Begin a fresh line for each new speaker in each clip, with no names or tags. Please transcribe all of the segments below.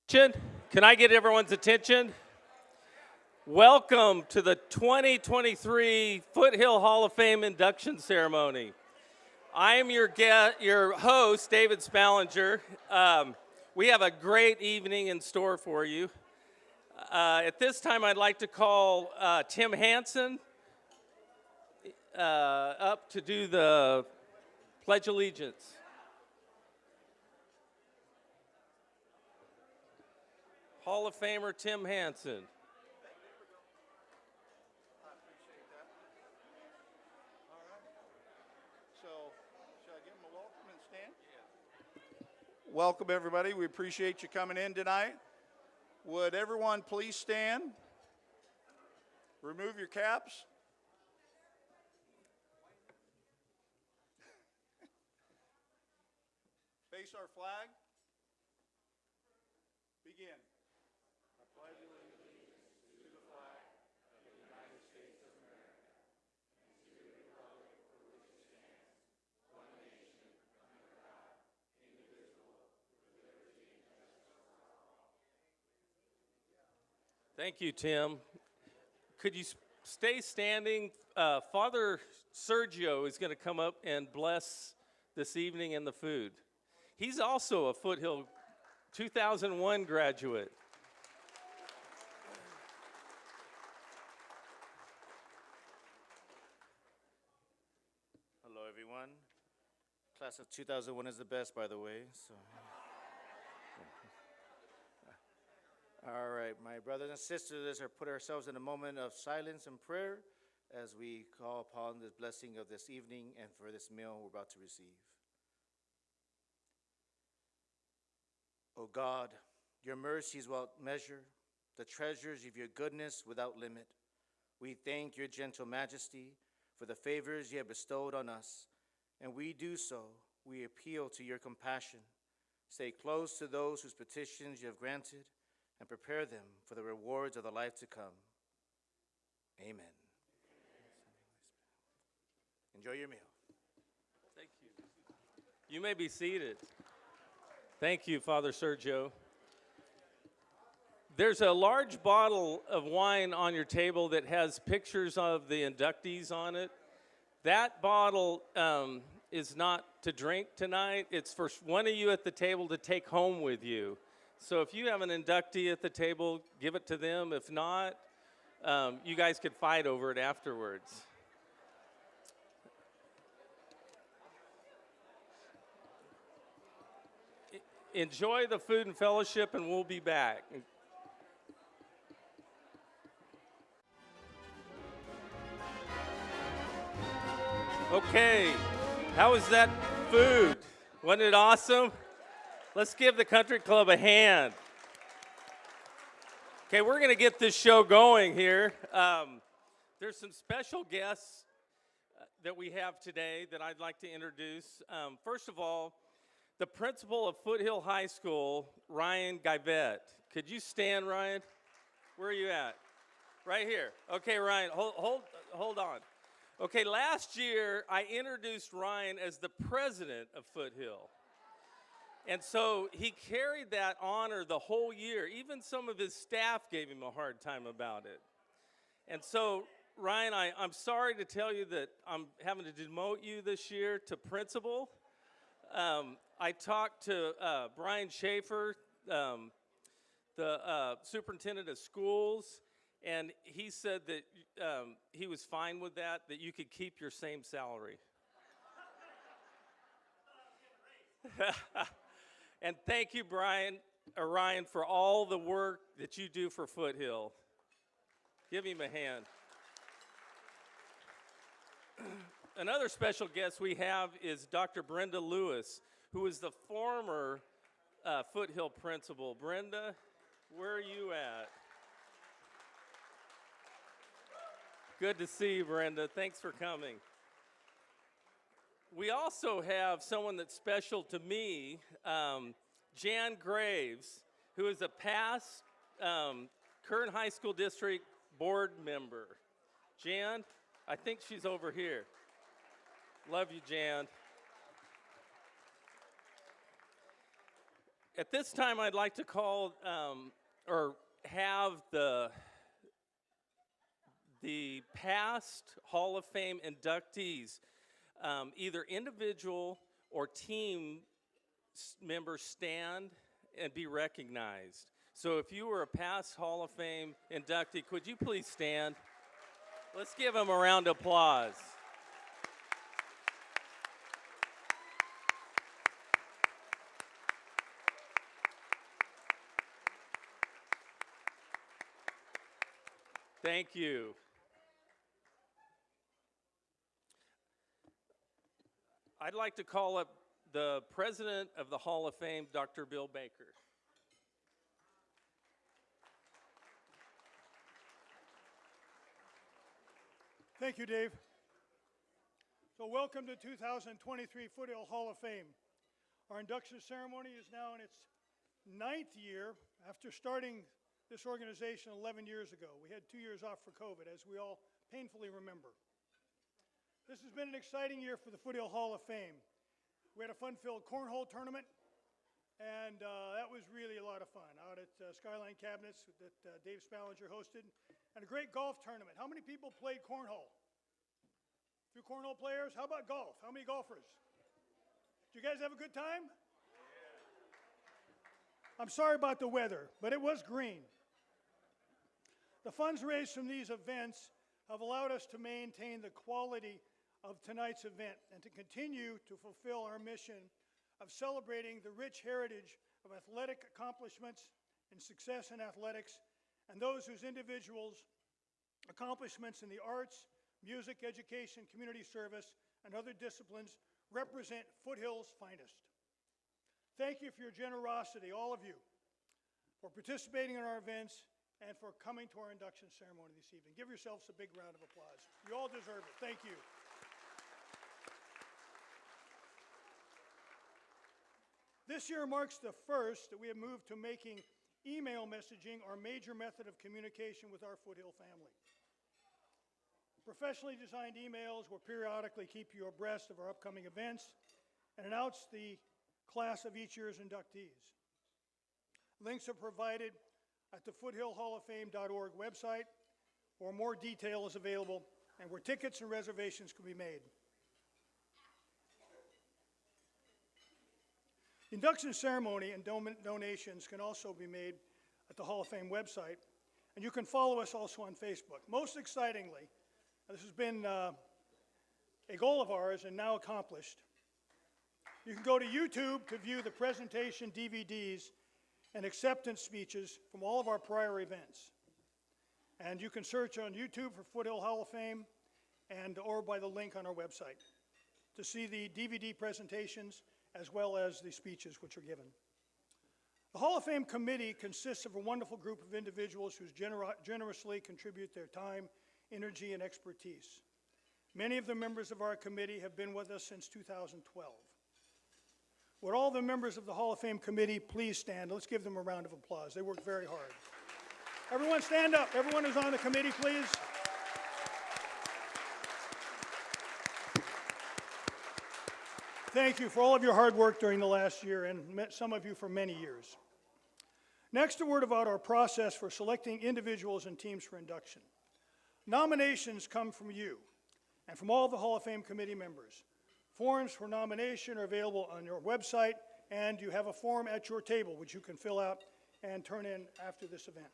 Can I get everyone's attention? Welcome to the 2023 Foothill Hall of Fame induction ceremony. I am your host, David Spallinger. We have a great evening in store for you. At this time, I'd like to call Tim Hansen up to do the Pledge of Allegiance. Hall of Famer Tim Hansen.
I appreciate that. All right. So, shall I give them a welcome and stand? Yeah. Welcome, everybody. We appreciate you coming in tonight. Would everyone please stand? Remove your caps. Face our flag. Begin. I pledge allegiance to the flag of the United States of America and to the republic for which it stands, one nation, under God, indivisible, with liberty and justice for all.
Thank you, Tim. Could you stay standing? Father Sergio is going to come up and bless this evening and the food. He's also a Foothill 2001 graduate.
Hello, everyone. Class of 2001 is the best, by the way. So, all right, my brothers and sisters, let's put ourselves in a moment of silence and prayer as we call upon the blessing of this evening and for this meal we're about to receive. O God, your mercies without measure, the treasures of your goodness without limit. We thank your gentle majesty for the favors you have bestowed on us, and we do so. We appeal to your compassion. Stay close to those whose petitions you have granted, and prepare them for the rewards of the life to come. Amen. Enjoy your meal.
Thank you. You may be seated. Thank you, Father Sergio. There's a large bottle of wine on your table that has pictures of the inductees on it. That bottle is not to drink tonight. It's for one of you at the table to take home with you. So if you have an inductee at the table, give it to them. If not, you guys could fight over it afterwards. Enjoy the food and fellowship, and we'll be back. Okay, how was that food? Wasn't it awesome? Let's give the country club a hand. Okay, we're going to get this show going here. There's some special guests that we have today that I'd like to introduce. First of all, the principal of Foothill High School, Ryan Guyvet. Could you stand, Ryan? Where are you at? Right here. Okay, Ryan, hold on. Okay, last year I introduced Ryan as the president of Foothill. And so he carried that honor the whole year. Even some of his staff gave him a hard time about it. And so, Ryan, I'm sorry to tell you that I'm having to demote you this year to principal. I talked to Brian Schaefer, the superintendent of schools, and he said that he was fine with that you could keep your same salary. And thank you, Ryan, for all the work that you do for Foothill. Give him a hand. Another special guest we have is Dr. Brenda Lewis, who is the former Foothill principal. Brenda, where are you at? Good to see you, Brenda. Thanks for coming. We also have someone that's special to me, Jan Graves, who is a past Kern High School District board member. Jan, I think she's over here. Love you, Jan. At this time, I'd like to call or have the past Hall of Fame inductees, either individual or team members, stand and be recognized. So if you were a past Hall of Fame inductee, could you please stand? Let's give them a round of applause. Thank you. I'd like to call up the president of the Hall of Fame, Dr. Bill Baker.
Thank you, Dave. So welcome to 2023 Foothill Hall of Fame. Our induction ceremony is now in its 9th year after starting this organization 11 years ago. We had 2 years off for COVID, as we all painfully remember. This has been an exciting year for the Foothill Hall of Fame. We had a fun-filled cornhole tournament, and that was really a lot of fun out at Skyline Cabinets that Dave Spallinger hosted, and a great golf tournament. How many people played cornhole? A few cornhole players? How about golf? How many golfers? Did you guys have a good time? I'm sorry about the weather, but it was green. The funds raised from these events have allowed us to maintain the quality of tonight's event and to continue to fulfill our mission of celebrating the rich heritage of athletic accomplishments and success in athletics, and those whose individuals' accomplishments in the arts, music, education, community service, and other disciplines represent Foothill's finest. Thank you for your generosity, all of you, for participating in our events and for coming to our induction ceremony this evening. Give yourselves a big round of applause. You all deserve it. Thank you. This year marks the first that we have moved to making email messaging our major method of communication with our Foothill family. Professionally designed emails will periodically keep you abreast of our upcoming events and announce the class of each year's inductees. Links are provided at the foothillhalloffame.org website, where more detail is available and where tickets and reservations can be made. The induction ceremony and donations can also be made at the Hall of Fame website, and you can follow us also on Facebook. Most excitingly, this has been a goal of ours and now accomplished. You can go to YouTube to view the presentation DVDs and acceptance speeches from all of our prior events. And you can search on YouTube for Foothill Hall of Fame or by the link on our website to see the DVD presentations as well as the speeches which are given. The Hall of Fame committee consists of a wonderful group of individuals who generously contribute their time, energy, and expertise. Many of the members of our committee have been with us since 2012. Would all the members of the Hall of Fame committee please stand? Let's give them a round of applause. They worked very hard. Everyone stand up. Everyone who's on the committee, please. Thank you for all of your hard work during the last year, and some of you for many years. Next, a word about our process for selecting individuals and teams for induction. Nominations come from you and from all the Hall of Fame committee members. Forms for nomination are available on your website, and you have a form at your table which you can fill out and turn in after this event.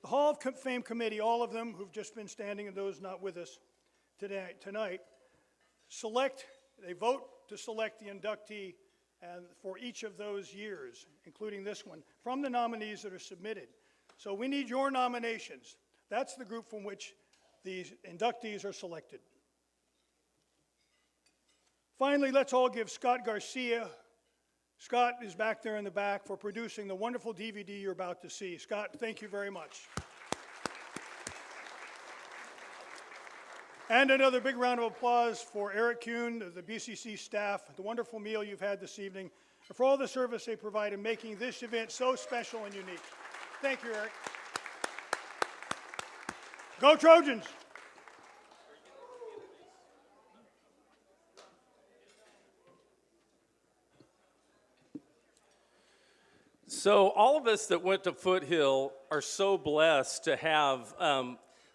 The Hall of Fame committee, all of them who've just been standing and those not with us tonight, they vote to select the inductee for each of those years, including this one, from the nominees that are submitted. So we need your nominations. That's the group from which the inductees are selected. Finally, let's all give Scott Garcia, Scott is back there in the back, for producing the wonderful DVD you're about to see. Scott, thank you very much. And another big round of applause for Eric Kuhn, the BCC staff, the wonderful meal you've had this evening, and for all the service they provide in making this event so special and unique. Thank you, Eric. Go Trojans!
So all of us that went to Foothill are so blessed to have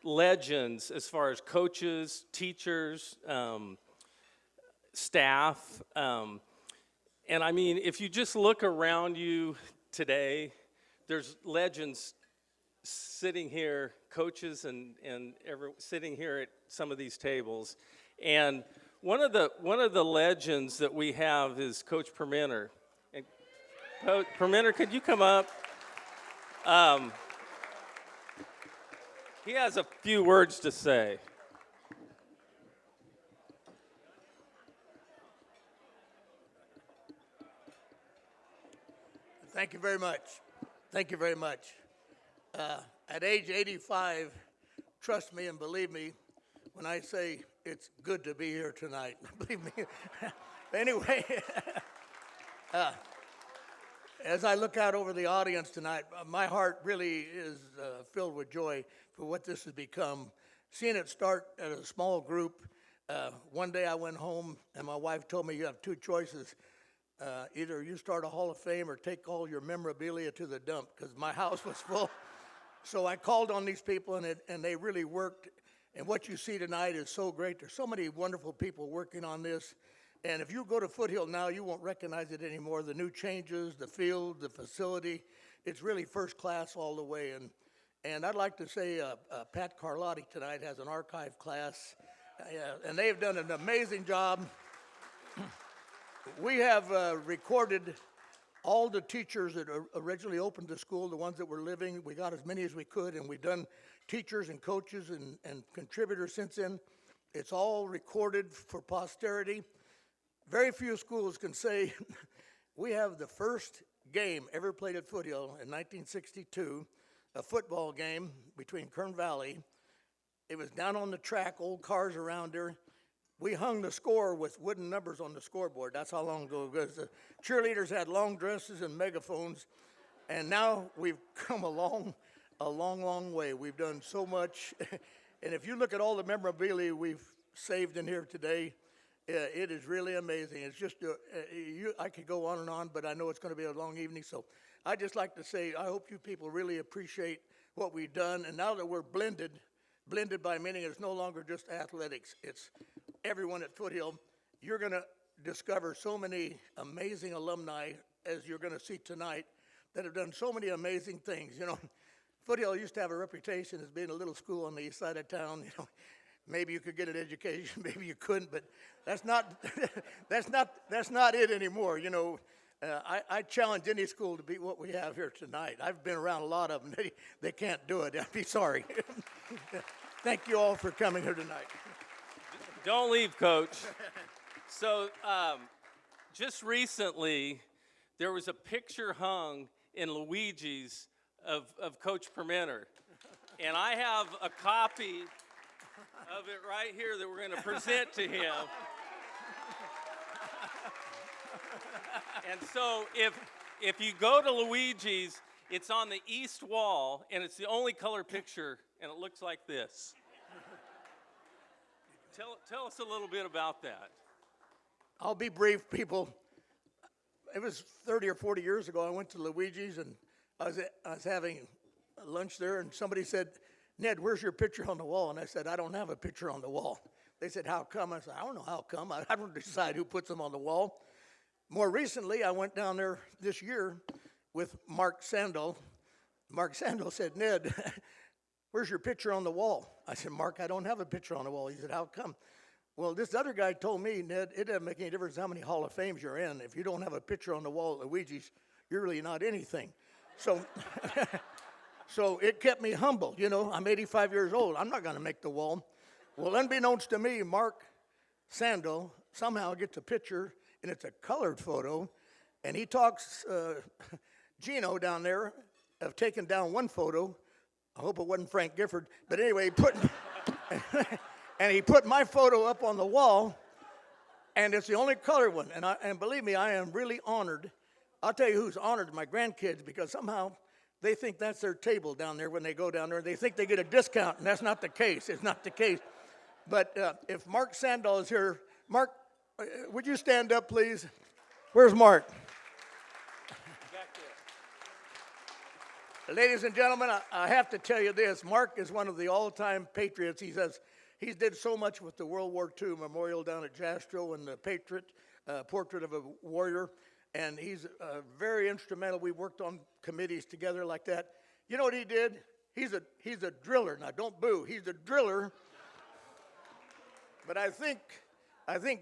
legends as far as coaches, teachers, staff. And I mean, if you just look around you today, there's legends sitting here, coaches and sitting here at some of these tables. And one of the legends that we have is Coach Permenter. And Coach Permenter, could you come up? He has a few words to say.
Thank you very much. Thank you very much. At age 85, trust me and believe me when I say it's good to be here tonight. Believe me. Anyway, as I look out over the audience tonight, my heart really is filled with joy for what this has become. Seeing it start at a small group, one day I went home and my wife told me you have two choices. Either you start a Hall of Fame or take all your memorabilia to the dump, because my house was full. So I called on these people, and they really worked. And what you see tonight is so great. There's so many wonderful people working on this. And if you go to Foothill now, you won't recognize it anymore. The new changes, the field, the facility, it's really first class all the way. And I'd like to say Pat Carlotti tonight has an archive class, and they've done an amazing job. We have recorded all the teachers that originally opened the school, the ones that were living. We got as many as we could, and we've done teachers and coaches and contributors since then. It's all recorded for posterity. Very few schools can say we have the first game ever played at Foothill in 1962, a football game between Kern Valley. It was down on the track, old cars around there. We hung the score with wooden numbers on the scoreboard. That's how long ago it was. The cheerleaders had long dresses and megaphones, and now we've come a long way. We've done so much, and if you look at all the memorabilia we've saved in here today, it is really amazing. It's just, I could go on and on, but I know it's going to be a long evening, so I'd just like to say I hope you people really appreciate what we've done, and now that we're blended by meaning it's no longer just athletics, it's everyone at Foothill. You're going to discover so many amazing alumni, as you're going to see tonight, that have done so many amazing things. You know, Foothill used to have a reputation as being a little school on the east side of town. You know, maybe you could get an education, maybe you couldn't, but that's not it anymore. You know, I challenge any school to be what we have here tonight. I've been around a lot of them. They can't do it. I'd be sorry. Thank you all for coming here tonight.
Don't leave, Coach. So just recently, there was a picture hung in Luigi's of Coach Permenter. And I have a copy of it right here that we're going to present to him. And so if you go to Luigi's, it's on the east wall, and it's the only color picture, and it looks like this. Tell us a little bit about that.
I'll be brief, people. It was 30 or 40 years ago. I went to Luigi's, and I was having lunch there, and somebody said, "Ned, where's your picture on the wall?" And I said, "I don't have a picture on the wall." They said, "How come?" I said, "I don't know how come. I don't decide who puts them on the wall." More recently, I went down there this year with Mark Sandel. Mark Sandel said, "Ned, where's your picture on the wall?" I said, "Mark, I don't have a picture on the wall." He said, "How come?" Well, this other guy told me, "Ned, it doesn't make any difference how many Hall of Fames you're in. If you don't have a picture on the wall at Luigi's, you're really not anything." So, so it kept me humble. You know, I'm 85 years old. I'm not going to make the wall. Well, unbeknownst to me, Mark Sandel somehow gets a picture, and it's a colored photo, and he talks Gino down there of taking down one photo. I hope it wasn't Frank Gifford, but anyway, he put my photo up on the wall, and it's the only colored one. And believe me, I am really honored. I'll tell you who's honored: my grandkids, because somehow they think that's their table down there when they go down there. They think they get a discount, and that's not the case. It's not the case. But if Mark Sandal is here, Mark, would you stand up, please? Where's Mark?
Back there.
Ladies and gentlemen, I have to tell you this. Mark is one of the all-time patriots. He says he's did so much with the World War II memorial down at Jastrow and the Patriot portrait of a warrior, and he's very instrumental. We worked on committees together like that. You know what he did? He's a driller. Now, don't boo. He's a driller. But I think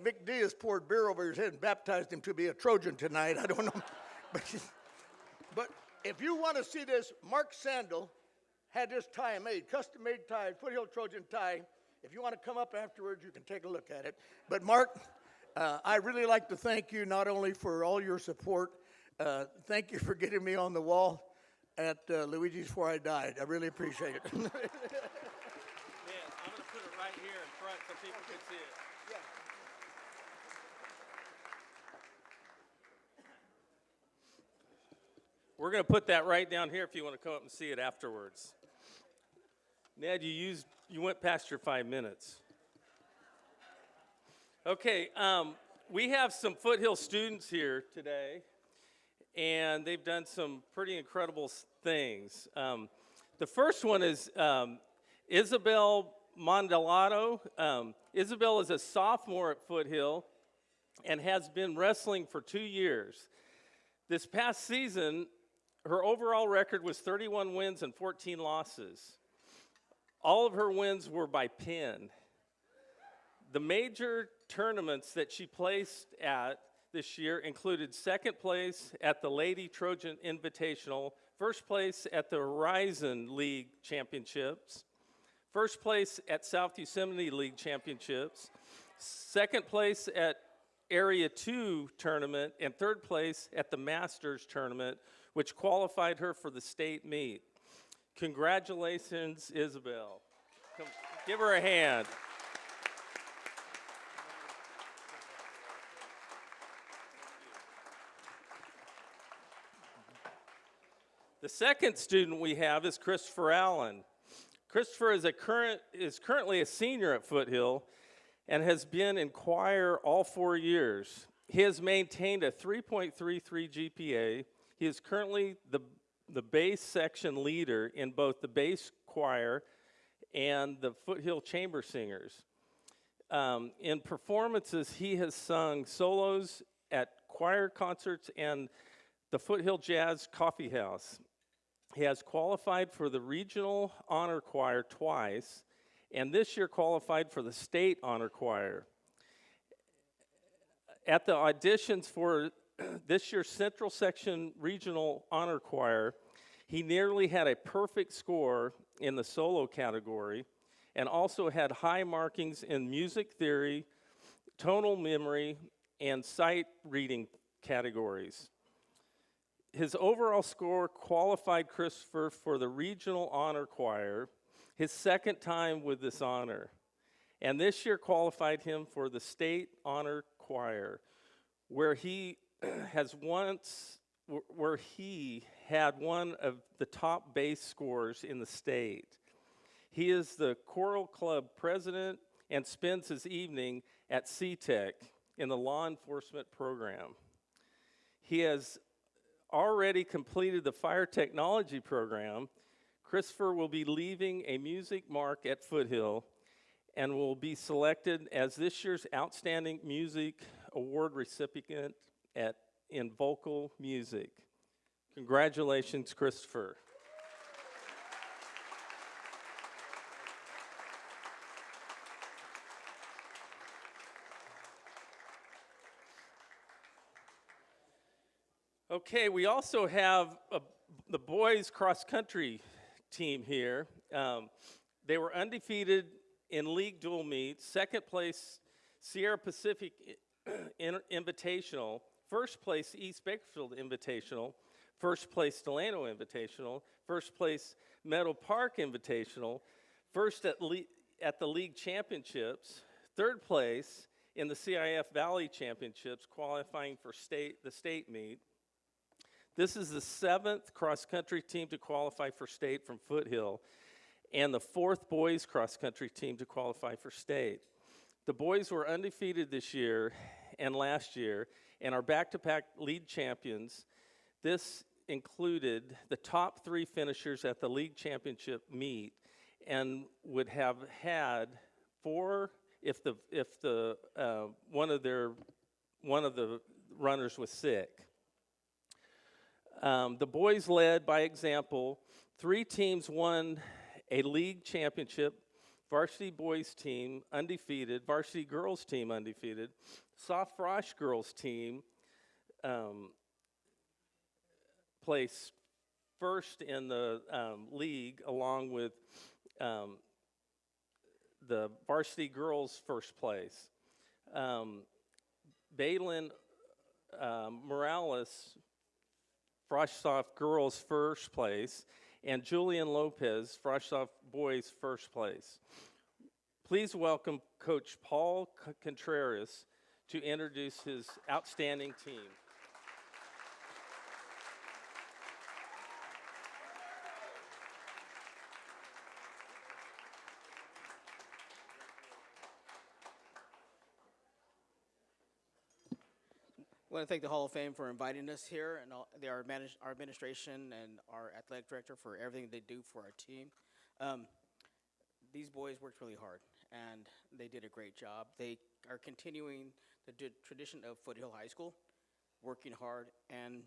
Vic Diaz poured beer over his head and baptized him to be a Trojan tonight. I don't know. But if you want to see this, Mark Sandel had this tie made, custom-made tie, Foothill Trojan tie. If you want to come up afterwards, you can take a look at it. But Mark, I really like to thank you not only for all your support, thank you for getting me on the wall at Luigi's before I died. I really appreciate it.
Man, I'm going to put it right here in front so people can see it.
Yeah.
We're going to put that right down here if you want to come up and see it afterwards. Ned, you went past your 5 minutes. Okay, we have some Foothill students here today, and they've done some pretty incredible things. The first one is Isabel Mondelato. Isabel is a sophomore at Foothill and has been wrestling for 2 years. This past season, her overall record was 31 wins and 14 losses. All of her wins were by pin. The major tournaments that she placed at this year included second place at the Lady Trojan Invitational, first place at the Horizon League Championships, first place at South Yosemite League Championships, second place at Area 2 tournament, and third place at the Masters tournament, which qualified her for the state meet. Congratulations, Isabel. Come, give her a hand. The second student we have is Christopher Allen. Christopher is currently a senior at Foothill and has been in choir all 4 years. He has maintained a 3.33 GPA. He is currently the bass section leader in both the bass choir and the Foothill Chamber Singers. In performances, he has sung solos at choir concerts and the Foothill Jazz Coffee House. He has qualified for the Regional Honor Choir twice, and this year qualified for the State Honor Choir. At the auditions for this year's Central Section Regional Honor Choir, he nearly had a perfect score in the solo category and also had high markings in music theory, tonal memory, and sight reading categories. His overall score qualified Christopher for the Regional Honor Choir, his second time with this honor. And this year qualified him for the State Honor Choir, where he had one of the top bass scores in the state. He is the choral club president and spends his evening at CTEC in the law enforcement program. He has already completed the fire technology program. Christopher will be leaving a music mark at Foothill and will be selected as this year's Outstanding Music Award recipient in vocal music. Congratulations, Christopher. Okay, we also have the boys cross-country team here. They were undefeated in league dual meets, second place Sierra Pacific Invitational, first place East Bakersfield Invitational, first place Delano Invitational, first place Meadow Park Invitational, first at the league championships, third place in the CIF Valley Championships, qualifying for the state meet. This is the 7th cross-country team to qualify for state from Foothill and the 4th boys cross-country team to qualify for state. The boys were undefeated this year and last year and are back-to-back league champions. This included the top 3 finishers at the league championship meet and would have had 4 if the one of the runners was sick. The boys led by example. 3 teams won a league championship. Varsity boys team undefeated, varsity girls team undefeated, soft frosh girls team placed first in the league, along with the varsity girls first place. Baylin Morales, frosh soft girls first place, and Julian Lopez, frosh soft boys first place. Please welcome Coach Paul Contreras to introduce his outstanding team.
I want to thank the Hall of Fame for inviting us here, and our administration and our athletic director for everything they do for our team. These boys worked really hard, and they did a great job. They are continuing the tradition of Foothill High School, working hard and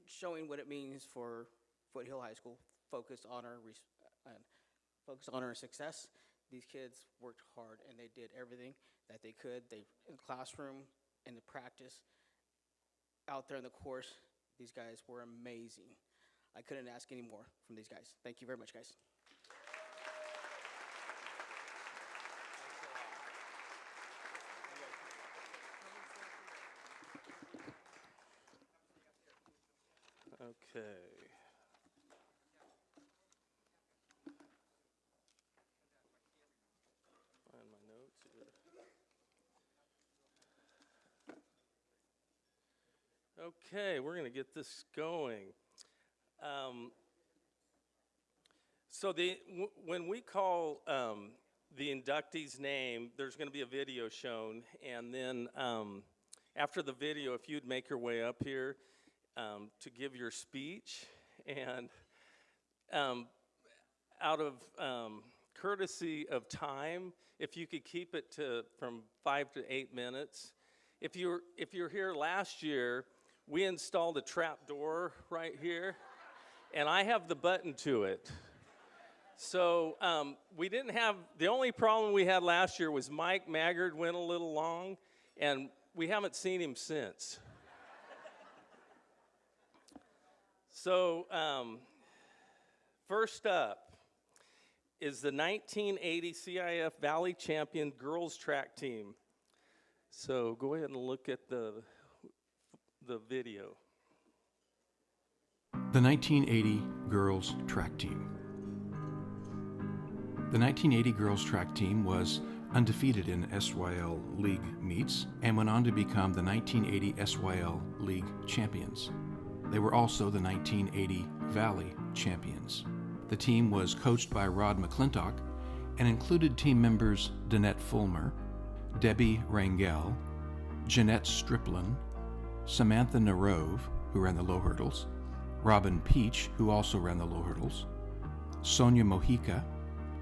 showing what it means for Foothill High School, focus, honor, and success. These kids worked hard, and they did everything that they could. They in the classroom, in the practice, out there in the course, these guys were amazing. I couldn't ask any more from these guys. Thank you very much, guys.
Okay. Find my notes here. Okay, we're going to get this going. So when we call the inductee's name, there's going to be a video shown, and then after the video, if you'd make your way up here to give your speech, and out of courtesy of time, if you could keep it from 5 to 8 minutes. If you're here last year, we installed a trap door right here, and I have the button to it. So we didn't have, the only problem we had last year was Mike Maggard went a little long, and we haven't seen him since. So first up is the 1980 CIF Valley Champion Girls Track Team. So go ahead and look at the video.
The 1980 Girls Track Team. The 1980 Girls Track Team was undefeated in SYL League meets and went on to become the 1980 SYL League champions. They were also the 1980 Valley champions. The team was coached by Rod McClintock and included team members Danette Fulmer, Debbie Rangel, Jeanette Striplin, Samantha Narove, who ran the low hurdles, Robin Peach, who also ran the low hurdles, Sonia Mojica,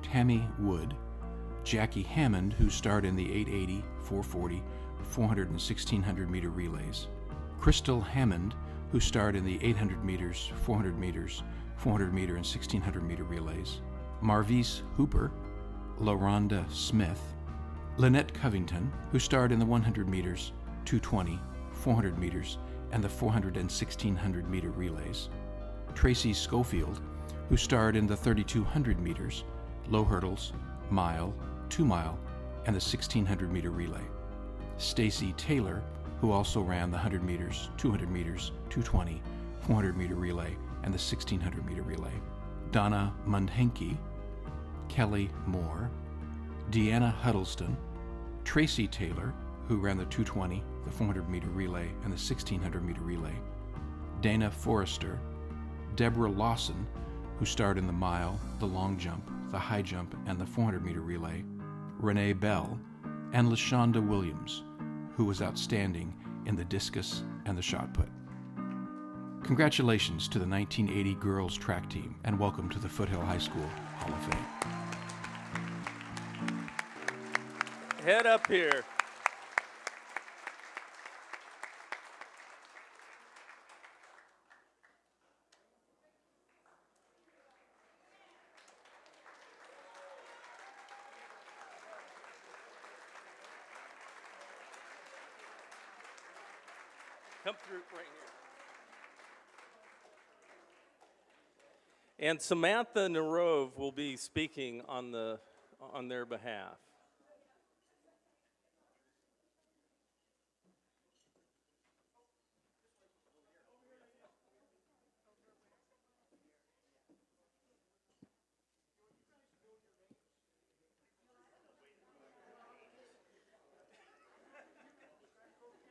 Tammy Wood, Jackie Hammond, who starred in the 880, 440, 400 and 1600 meter relays, Crystal Hammond, who starred in the 800 meters, 400 meters, 400 meter and 1600 meter relays, Marvise Hooper, LaRonda Smith, Lynette Covington, who starred in the 100 meters, 220, 400 meters, and the 400 and 1600 meter relays, Tracy Schofield, who starred in the 3200 meters, low hurdles, mile, 2 mile, and the 1600 meter relay, Stacy Taylor, who also ran the 100 meters, 200 meters, 220, 400 meter relay, and the 1600 meter relay, Donna Mundhenke, Kelly Moore, Deanna Huddleston, Tracy Taylor, who ran the 220, the 400 meter relay, and the 1600 meter relay, Dana Forrester, Deborah Lawson, who starred in the mile, the long jump, the high jump, and the 400 meter relay, Renee Bell, and LaShonda Williams, who was outstanding in the discus and the shot put. Congratulations to the 1980 girls track team, and welcome to the Foothill High School Hall of Fame.
Head up here. Come through right here. And Samantha Narove will be speaking on their behalf.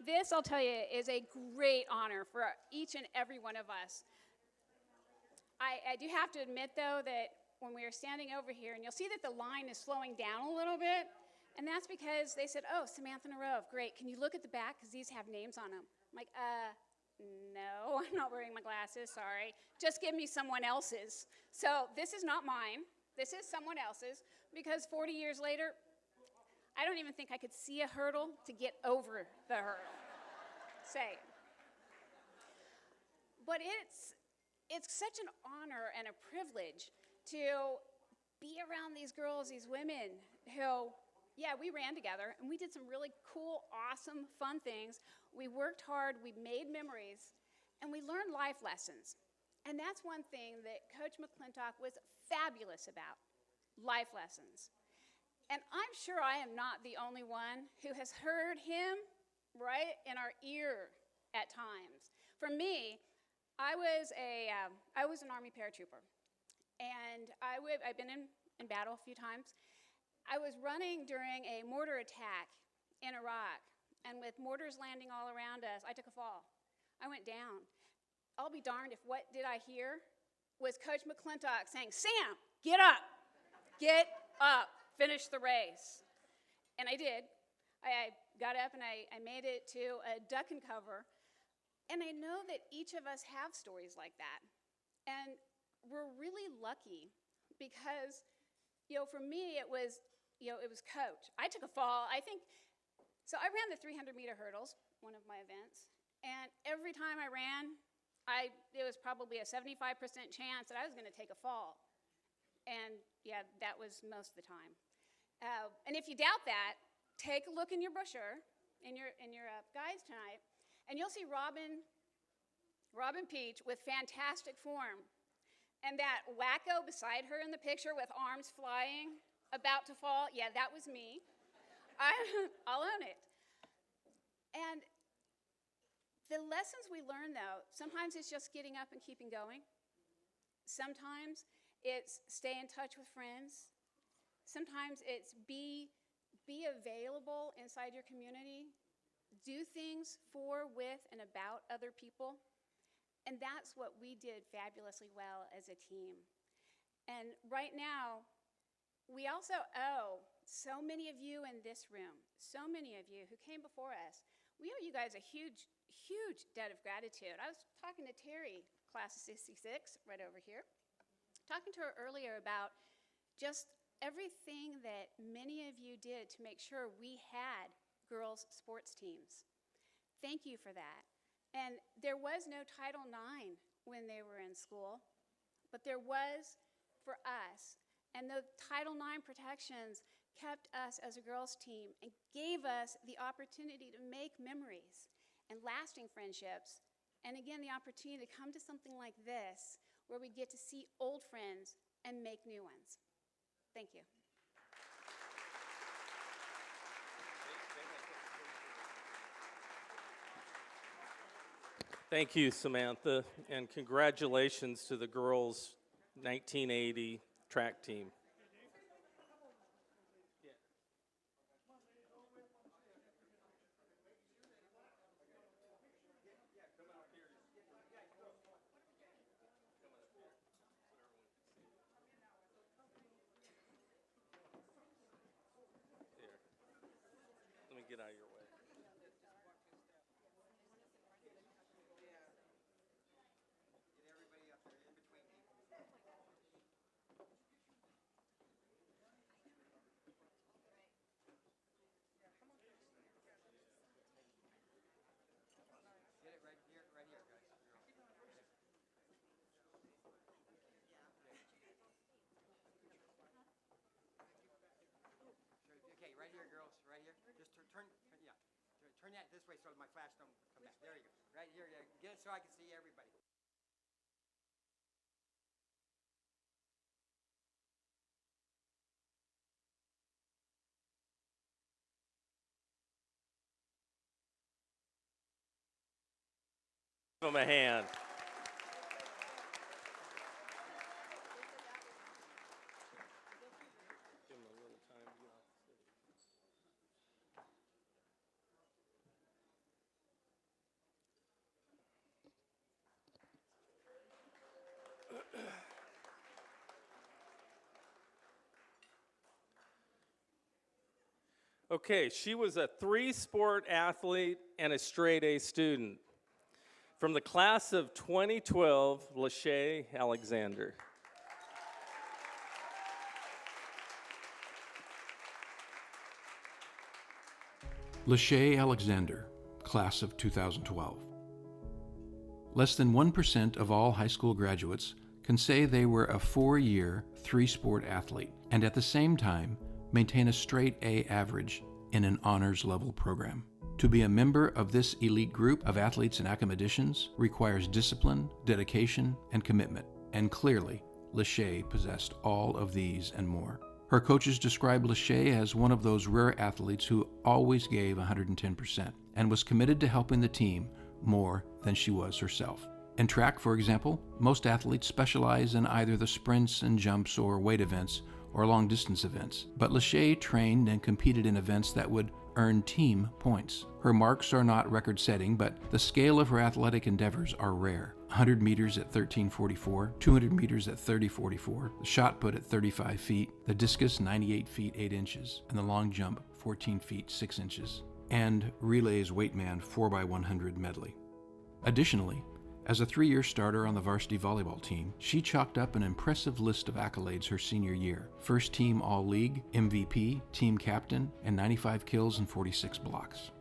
This, I'll tell you, is a great honor for each and every one of us. I do have to admit, though, that when we were standing over here, and you'll see that the line is slowing down a little bit, and that's because they said, oh, Samantha Narove, great. Can you look at the back? Because these have names on them. I'm like, no, I'm not wearing my glasses, sorry. Just give me someone else's. So this is not mine. This is someone else's, because 40 years later, I don't even think I could see a hurdle to get over the hurdle. Say. But it's such an honor and a privilege to be around these girls, these women who, yeah, we ran together and we did some really cool, awesome, fun things. We worked hard, we made memories, and we learned life lessons. And that's one thing that Coach McClintock was fabulous about, life lessons. And I'm sure I am not the only one who has heard him right in our ear at times. For me, I was an Army paratrooper, and I've been in battle a few times. I was running during a mortar attack in Iraq, and with mortars landing all around us, I took a fall. I went down. I'll be darned if what did I hear was Coach McClintock saying, Sam, get up, finish the race. And I did. I got up and I made it to a duck and cover. And I know that each of us have stories like that. And we're really lucky because, for me, it was Coach. I took a fall. So I ran the 300-meter hurdles, one of my events. And every time I ran, it was probably a 75% chance that I was going to take a fall. And, yeah, that was most of the time. And if you doubt that, take a look in your brochure, in your guides tonight, and you'll see Robin Peach with fantastic form. And that wacko beside her in the picture with arms flying, about to fall, yeah, that was me. I'll own it. And the lessons we learn, though, sometimes it's just getting up and keeping going. Sometimes it's stay in touch with friends. Sometimes it's be available inside your community. Do things for, with, and about other people. And that's what we did fabulously well as a team. And right now, we also owe so many of you in this room, so many of you who came before us, we owe you guys a huge, huge debt of gratitude. I was talking to Terry, class of 66, right over here, talking to her earlier about just everything that many of you did to make sure we had girls' sports teams. Thank you for that. And there was no Title IX when they were in school, but there was for us. And the Title IX protections kept us as a girls' team and gave us the opportunity to make memories and lasting friendships. And again, the opportunity to come to something like this where we get to see old friends and make new ones. Thank you.
Thank you, Samantha, and congratulations to the girls' 1980 track team. Let me get out of your way.
turn that this way so my flash don't come back. There you go. Right here, yeah. Get it so I can see everybody.
Give him a hand. Give him a little time to get off the stage. Okay, she was a three-sport athlete and a straight-A student. From the class of 2012, Lachey Alexander.
Lachey Alexander, class of 2012. Less than 1% of all high school graduates can say they were a 4-year, three-sport athlete, and at the same time maintain a straight A average in an honors level program. To be a member of this elite group of athletes and academicians requires discipline, dedication, and commitment, and clearly, Lachey possessed all of these and more. Her coaches describe Lachey as one of those rare athletes who always gave 110% and was committed to helping the team more than she was herself. In track, for example, most athletes specialize in either the sprints and jumps or weight events or long-distance events, but Lachey trained and competed in events that would earn team points. Her marks are not record-setting, but the scale of her athletic endeavors are rare. 100 meters at 13:44, 200 meters at 30:44, the shot put at 35 feet, the discus 98 feet 8 inches, and the long jump 14 feet 6 inches, and relays weightman 4x100 medley. Additionally, as a 3-year starter on the varsity volleyball team, she chalked up an impressive list of accolades her senior year. First team All-League, MVP, team captain, and 95 kills and 46 blocks.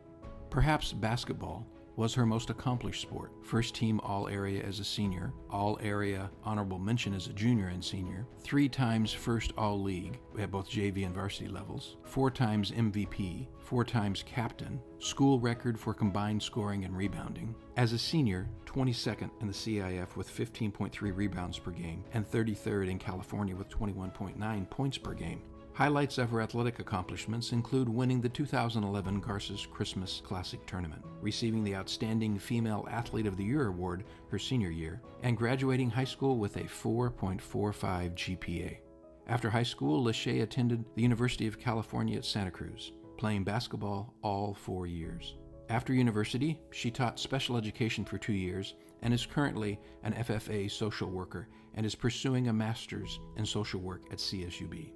Perhaps basketball was her most accomplished sport. First team All-Area as a senior, All-Area honorable mention as a junior and senior, 3 times first All-League at both JV and varsity levels, 4 times MVP, 4 times captain, school record for combined scoring and rebounding. As a senior, 22nd in the CIF with 15.3 rebounds per game and 33rd in California with 21.9 points per game. Highlights of her athletic accomplishments include winning the 2011 Garces Christmas Classic Tournament, receiving the Outstanding Female Athlete of the Year award her senior year, and graduating high school with a 4.45 GPA. After high school, Lachey attended the University of California at Santa Cruz, playing basketball all 4 years. After university, she taught special education for 2 years and is currently an FFA social worker and is pursuing a master's in social work at CSUB.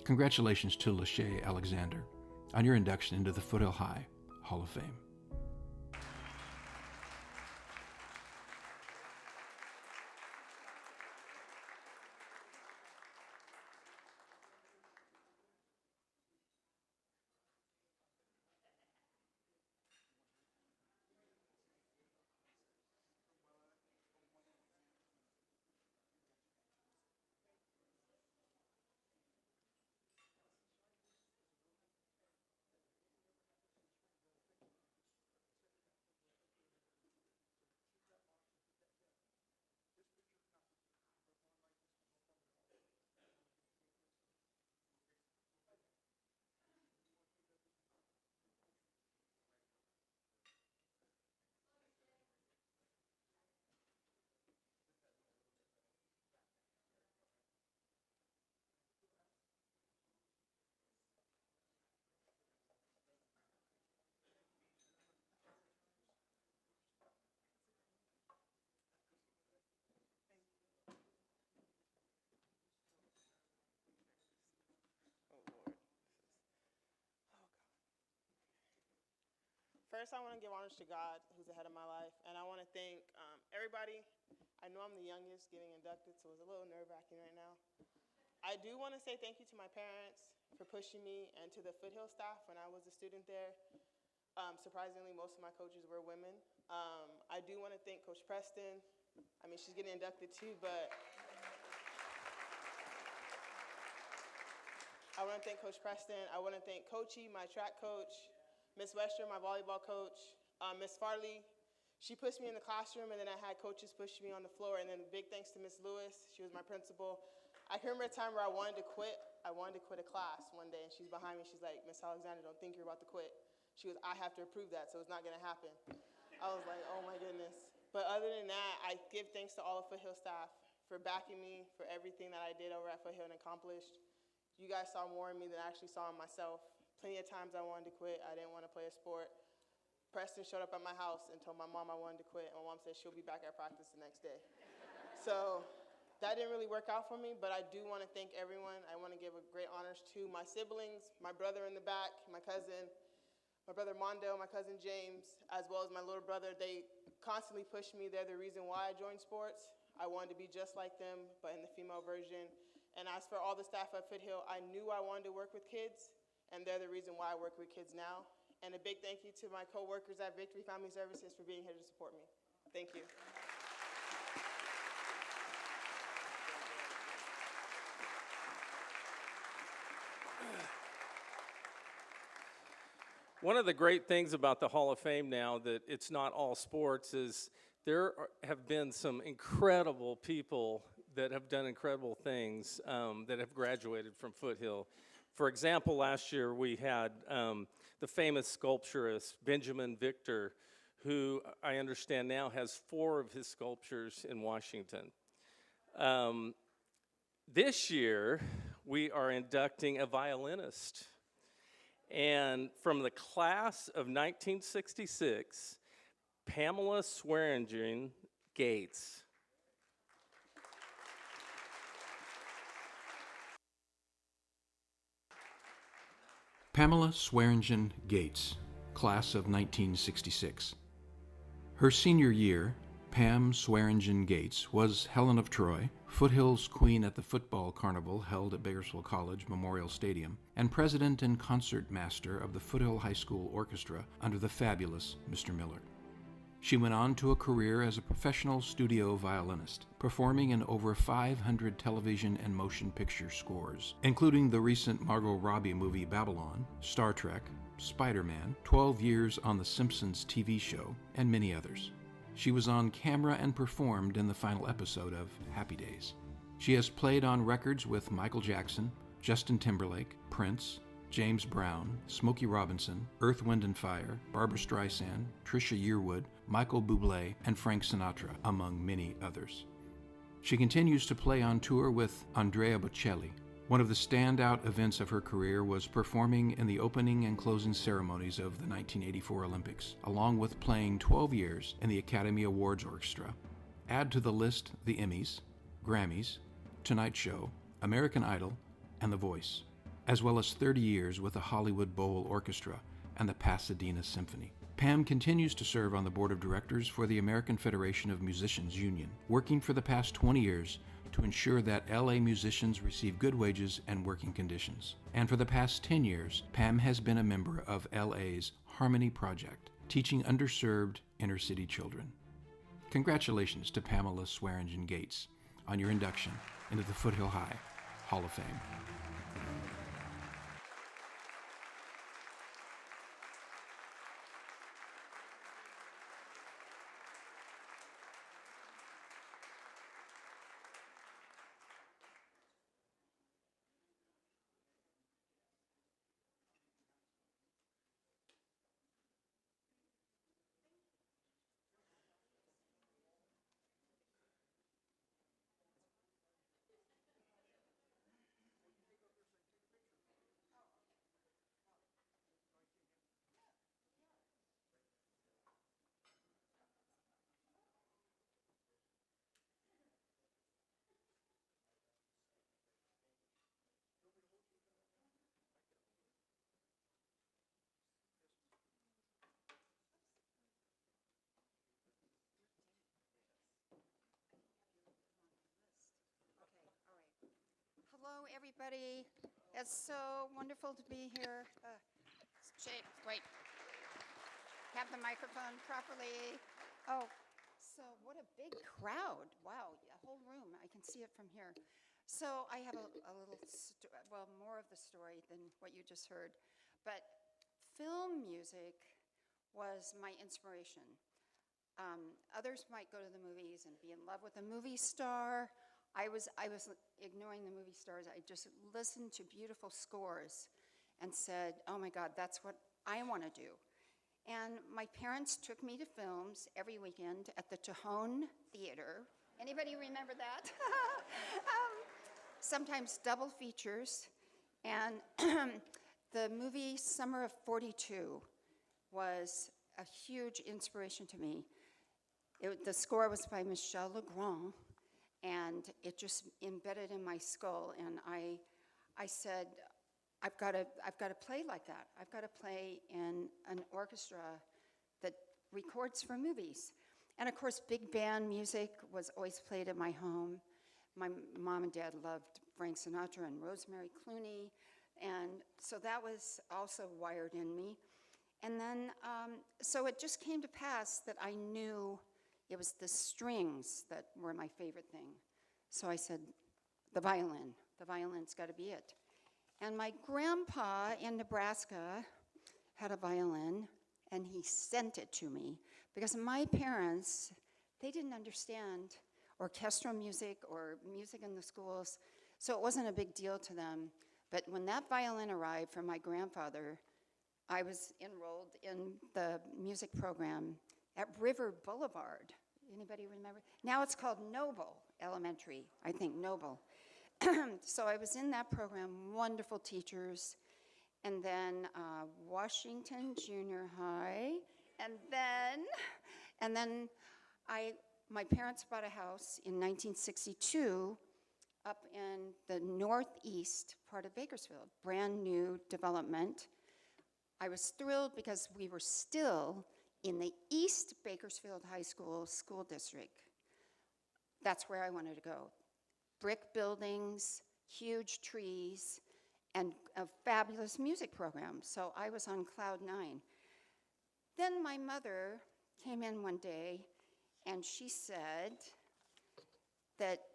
Congratulations to Lachey Alexander on your induction into the Foothill High Hall of Fame.
First, I want to give honors to God, who's ahead of my life, and I want to thank everybody. I know I'm the youngest getting inducted, so it's a little nerve-wracking right now. I do want to say thank you to my parents for pushing me and to the Foothill staff when I was a student there. Surprisingly, most of my coaches were women. I do want to thank Coach Preston. I mean, she's getting inducted too, but I want to thank Coach Preston. I want to thank Coachy, my track coach. Miss Wester, my volleyball coach, Miss Farley, she pushed me in the classroom, and then I had coaches push me on the floor. And then big thanks to Miss Lewis, she was my principal. I can remember a time where I wanted to quit. I wanted to quit a class one day, and she's behind me. She's like, Miss Alexander, don't think you're about to quit. She goes, I have to approve that, so it's not going to happen. I was like, oh my goodness. But other than that, I give thanks to all the Foothill staff for backing me, for everything that I did over at Foothill and accomplished. You guys saw more in me than I actually saw in myself. Plenty of times I wanted to quit. I didn't want to play a sport. Preston showed up at my house and told my mom I wanted to quit, and my mom said she'll be back at practice the next day. So that didn't really work out for me, but I do want to thank everyone. I want to give a great honors to my siblings, my brother in the back, my cousin, my brother Mondo, my cousin James, as well as my little brother. They constantly push me. They're the reason why I joined sports. I wanted to be just like them, but in the female version. And as for all the staff at Foothill, I knew I wanted to work with kids, and they're the reason why I work with kids now. And a big thank you to my coworkers at Victory Family Services for being here to support me. Thank you.
One of the great things about the Hall of Fame now that it's not all sports is have been some incredible people that have done incredible things that have graduated from Foothill. For example, last year we had the famous sculpturist Benjamin Victor, who I understand now has 4 of his sculptures in Washington. This year we are inducting a violinist. And from the class of 1966, Pamela Swearingen Gates.
Pamela Swearingen Gates, class of 1966. Her senior year, Pam Swearingen Gates was Helen of Troy, Foothill's queen at the football carnival held at Bakersfield College Memorial Stadium, and president and concertmaster of the Foothill High School Orchestra under the fabulous Mr. Miller. She went on to a career as a professional studio violinist, performing in over 500 television and motion picture scores, including the recent Margot Robbie movie Babylon, Star Trek, Spider-Man, 12 Years on The Simpsons TV show, and many others. She was on camera and performed in the final episode of Happy Days. She has played on records with Michael Jackson, Justin Timberlake, Prince, James Brown, Smokey Robinson, Earth, Wind & Fire, Barbra Streisand, Trisha Yearwood, Michael Bublé, and Frank Sinatra, among many others. She continues to play on tour with Andrea Bocelli. One of the standout events of her career was performing in the opening and closing ceremonies of the 1984 Olympics, along with playing 12 years in the Academy Awards Orchestra. Add to the list the Emmys, Grammys, Tonight Show, American Idol, and The Voice, as well as 30 years with the Hollywood Bowl Orchestra and the Pasadena Symphony. Pam continues to serve on the board of directors for the American Federation of Musicians Union, working for the past 20 years to ensure that LA musicians receive good wages and working conditions. And for the past 10 years, Pam has been a member of LA's Harmony Project, teaching underserved inner-city children. Congratulations to Pamela Swearingen Gates on your induction into the Foothill High Hall of Fame.
Hello, everybody. It's so wonderful to be here. Shane, wait. Have the microphone properly. Oh, so what a big crowd. Wow, a whole room. I can see it from here. So I have a little, more of the story than what you just heard. But film music was my inspiration. Others might go to the movies and be in love with a movie star. I was ignoring the movie stars. I just listened to beautiful scores and said, oh my God, that's what I want to do. And my parents took me to films every weekend at the Tejon Theater. Anybody remember that? Sometimes double features. And the movie Summer of '42 was a huge inspiration to me. The score was by Michel Legrand, and it just embedded in my skull. And I said, I've got to play like that. I've got to play in an orchestra that records for movies. And of course, big band music was always played at my home. My mom and dad loved Frank Sinatra and Rosemary Clooney, and so that was also wired in me. And then, so it just came to pass that I knew it was the strings that were my favorite thing. So I said, the violin's got to be it. And my grandpa in Nebraska had a violin, and he sent it to me because my parents, they didn't understand orchestral music or music in the schools, so it wasn't a big deal to them. But when that violin arrived from my grandfather, I was enrolled in the music program at River Boulevard. Anybody remember? Now it's called Noble Elementary, I think, Noble. So I was in that program, wonderful teachers, and then Washington Junior High, and then my parents bought a house in 1962 up in the northeast part of Bakersfield, brand new development. I was thrilled because we were still in the East Bakersfield High School school district. That's where I wanted to go. Brick buildings, huge trees, and a fabulous music program. So I was on cloud 9. Then my mother came in one day and she said that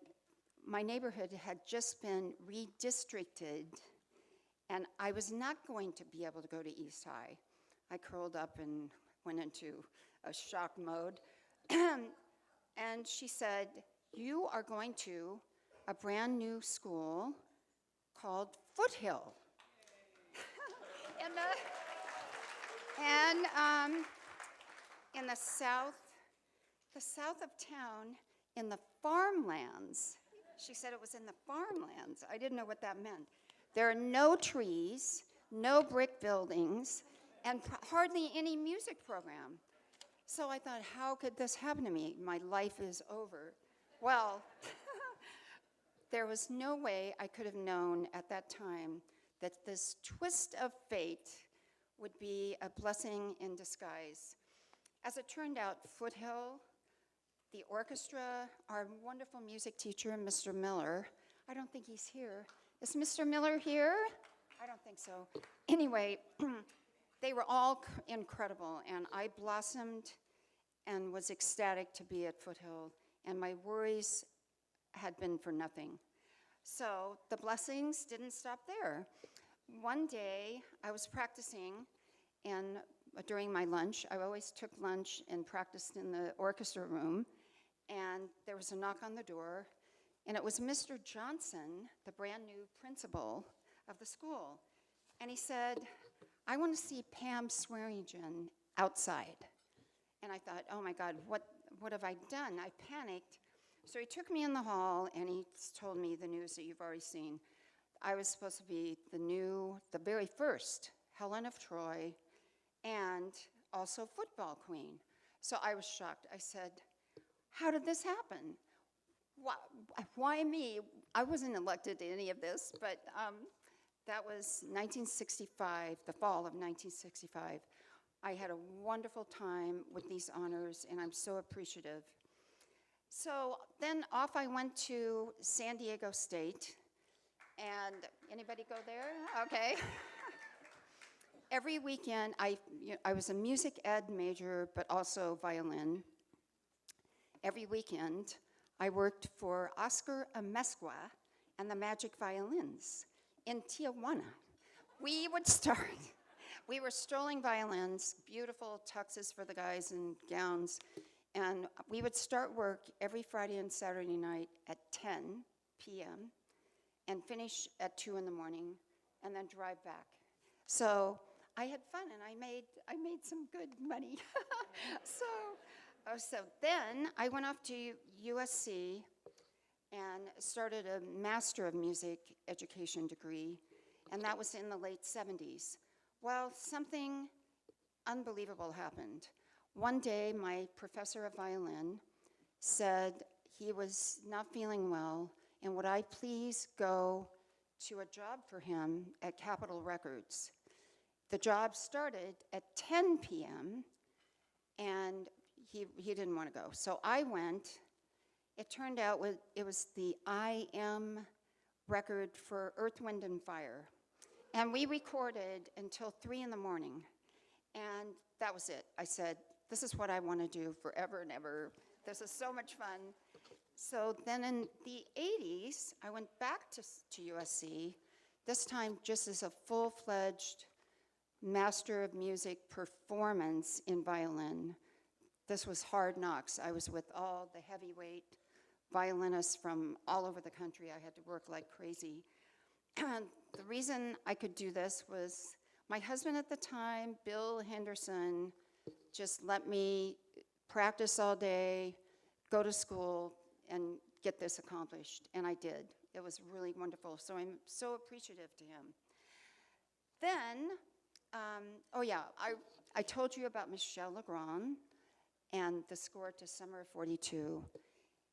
my neighborhood had just been redistricted and I was not going to be able to go to East High. I curled up and went into a shock mode. And she said, you are going to a brand new school called Foothill. In the south of town, in the farmlands. She said it was in the farmlands. I didn't know what that meant. There are no trees, no brick buildings, and hardly any music program. So I thought, how could this happen to me? My life is over. Well, there was no way I could have known at that time that this twist of fate would be a blessing in disguise. As it turned out, Foothill, the orchestra, our wonderful music teacher, Mr. Miller, I don't think he's here. Is Mr. Miller here? I don't think so. Anyway, they were all incredible, and I blossomed and was ecstatic to be at Foothill, and my worries had been for nothing. So the blessings didn't stop there. One day, I was practicing, and during my lunch, I always took lunch and practiced in the orchestra room, and there was a knock on the door, and it was Mr. Johnson, the brand new principal of the school. And he said, I want to see Pam Swearingen outside. And I thought, oh my God, what have I done? I panicked. So he took me in the hall and he told me the news that you've already seen. I was supposed to be the very first Helen of Troy and also football queen. So I was shocked. I said, how did this happen? Why me? I wasn't elected to any of this, but that was 1965, the fall of 1965. I had a wonderful time with these honors, and I'm so appreciative. So then off I went to San Diego State, and anybody go there? Okay. Every weekend, I was a music ed major, but also violin. Every weekend, I worked for Oscar Amezcua and the Magic Violins in Tijuana. We would start
We were strolling violins, beautiful tuxes for the guys and gowns, and we would start work every Friday and Saturday night at 10 p.m. and finish at 2 in the morning, and then drive back. So I had fun, and I made some good money. So then I went off to USC and started a Master of Music Education degree, and that was in the late 70s. Well, something unbelievable happened. One day, my professor of violin said he was not feeling well, and would I please go to a job for him at Capitol Records. The job started at 10 p.m., and he didn't want to go. So I went. It turned out it was the I Am record for Earth, Wind, and Fire. And we recorded until 3 in the morning. And that was it. I said, this is what I want to do forever and ever. This is so much fun. So then in the 80s, I went back to USC, this time just as a full-fledged Master of Music performance in violin. This was hard knocks. I was with all the heavyweight violinists from all over the country. I had to work like crazy. The reason I could do this was my husband at the time, Bill Henderson, just let me practice all day, go to school, and get this accomplished. And I did. It was really wonderful. So I'm so appreciative to him. Then, I told you about Michel Legrand and the score to Summer of 42.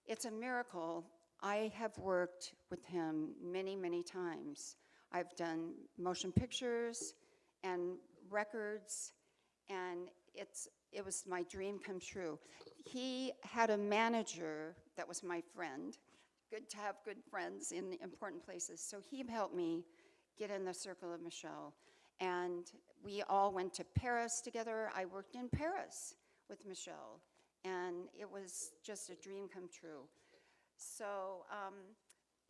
It's a miracle. I have worked with him many, many times. I've done motion pictures and records, and it was my dream come true. He had a manager that was my friend. Good to have good friends in important places. So he helped me get in the circle of Michel. And we all went to Paris together. I worked in Paris with Michel, and it was just a dream come true. So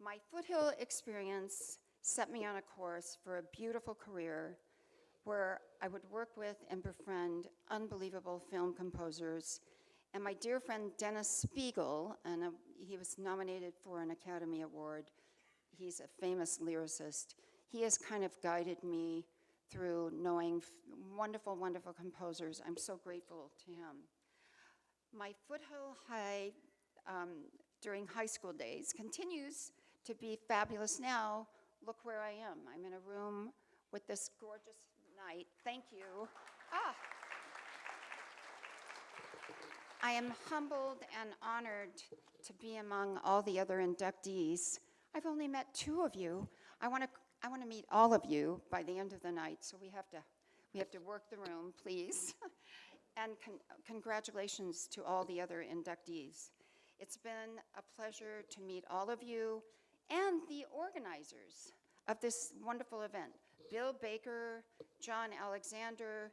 my Foothill experience set me on a course for a beautiful career where I would work with and befriend unbelievable film composers. And my dear friend Dennis Spiegel, and he was nominated for an Academy Award. He's a famous lyricist. He has kind of guided me through knowing wonderful, wonderful composers. I'm so grateful to him. My Foothill High during high school days continues to be fabulous now. Look where I am. I'm in a room with this gorgeous night. Thank you. I am humbled and honored to be among all the other inductees. I've only met 2 of you. I want to meet all of you by the end of the night, so we have to work the room, please. And congratulations to all the other inductees. It's been a pleasure to meet all of you and the organizers of this wonderful event. Bill Baker, John Alexander,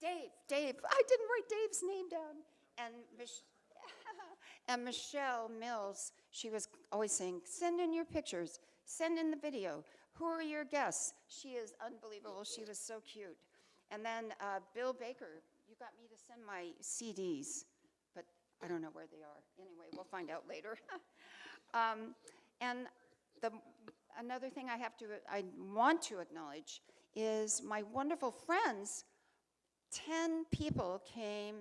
Dave. I didn't write Dave's name down. And Michelle Mills, she was always saying, send in your pictures, send in the video. Who are your guests? She is unbelievable. She was so cute. And then Bill Baker, you got me to send my CDs, but I don't know where they are. Anyway, we'll find out later. And another thing I want to acknowledge is my wonderful friends. 10 people came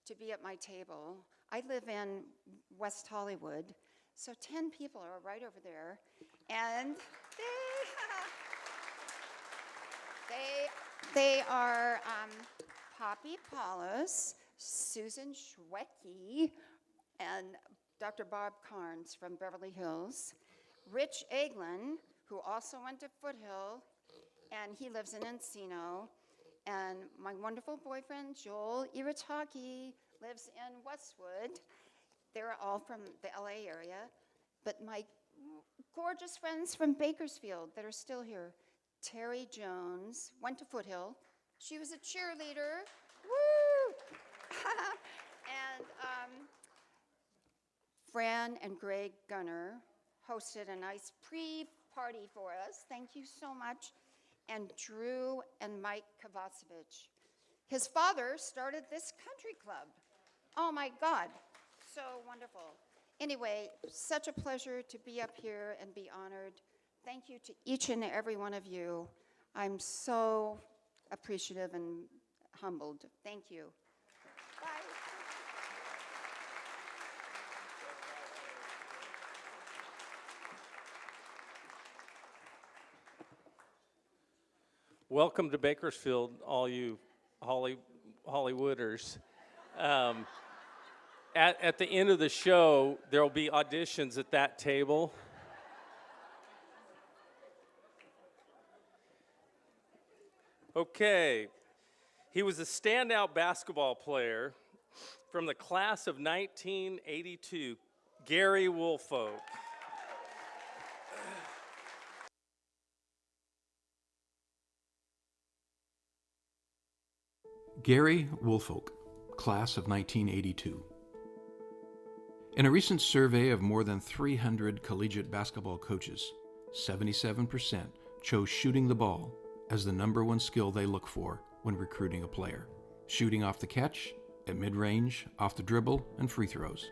to be at my table. I live in West Hollywood, so 10 people are right over there, and they are Poppy Paulus, Susan Schwecke, and Dr. Bob Carnes from Beverly Hills, Rich Eglin, who also went to Foothill, and he lives in Encino, and my wonderful boyfriend, Joel Iritaki, lives in Westwood. They're all from the LA area, but my gorgeous friends from Bakersfield that are still here, Terry Jones, went to Foothill. She was a cheerleader. Woo! And Fran and Greg Gunner hosted a nice pre-party for us. Thank you so much. and Drew and Mike Kovacevic. His father started this country club. Oh my God, so wonderful. Anyway, such a pleasure to be up here and be honored. Thank you to each and every one of you. I'm so appreciative and humbled. Thank you. Bye.
Welcome to Bakersfield, all you Hollywooders. At the end of the show, there will be auditions at that table. Okay. He was a standout basketball player from the class of 1982, Gary Woolfolk.
Gary Woolfolk, class of 1982. In a recent survey of more than 300 collegiate basketball coaches, 77% chose shooting the ball as the number one skill they look for when recruiting a player. Shooting off the catch, at mid-range, off the dribble, and free throws.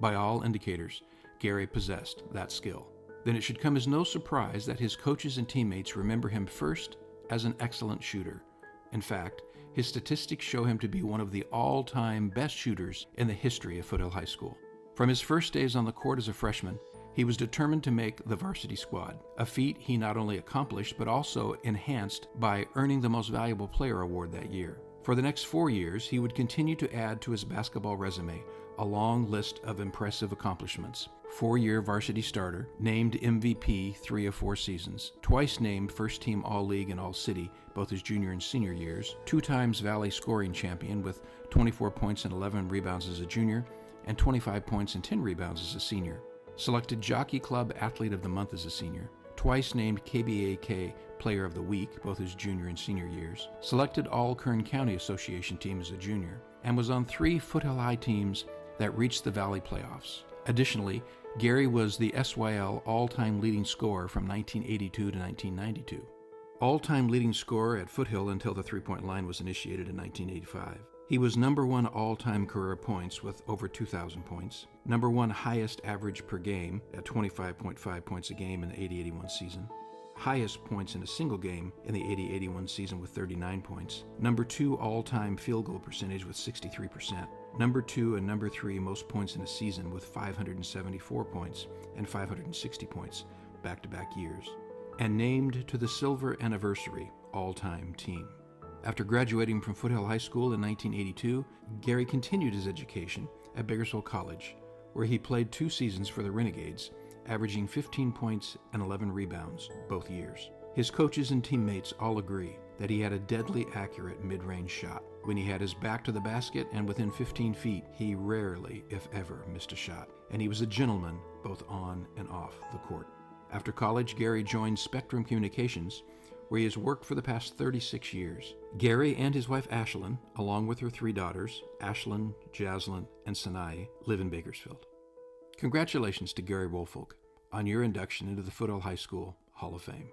By all indicators, Gary possessed that skill. Then it should come as no surprise that his coaches and teammates remember him first as an excellent shooter. In fact, his statistics show him to be one of the all-time best shooters in the history of Foothill High School. From his first days on the court as a freshman, he was determined to make the varsity squad, a feat he not only accomplished but also enhanced by earning the Most Valuable Player award that year. For the next 4 years, he would continue to add to his basketball resume a long list of impressive accomplishments. 4-year varsity starter, named MVP 3 of 4 seasons, twice named first-team All-League and All-City both his junior and senior years, 2 times Valley scoring champion with 24 points and 11 rebounds as a junior, and 25 points and 10 rebounds as a senior. Selected Jockey Club Athlete of the Month as a senior, twice named KBAK Player of the Week both his junior and senior years, selected All-Kern County Association team as a junior, and was on 3 Foothill High teams that reached the Valley playoffs. Additionally, Gary was the SYL all-time leading scorer from 1982 to 1992. All-time leading scorer at Foothill until the three-point line was initiated in 1985. He was number 1 all-time career points with over 2,000 points, number 1 highest average per game at 25.5 points a game in the 80-81 season, highest points in a single game in the 80-81 season with 39 points, number 2 all-time field goal percentage with 63%, number 2 and number 3 most points in a season with 574 points and 560 points back-to-back years, and named to the Silver Anniversary All-Time Team. After graduating from Foothill High School in 1982, Gary continued his education at Bakersfield College, where he played 2 seasons for the Renegades, averaging 15 points and 11 rebounds both years. His coaches and teammates all agree that he had a deadly accurate mid-range shot. When he had his back to the basket and within 15 feet, he rarely, if ever, missed a shot, and he was a gentleman both on and off the court. After college, Gary joined Spectrum Communications, where he has worked for the past 36 years. Gary and his wife Ashlyn, along with her 3 daughters, Ashlyn, Jaslyn, and Sanai, live in Bakersfield. Congratulations to Gary Woolfolk on your induction into the Foothill High School Hall of Fame.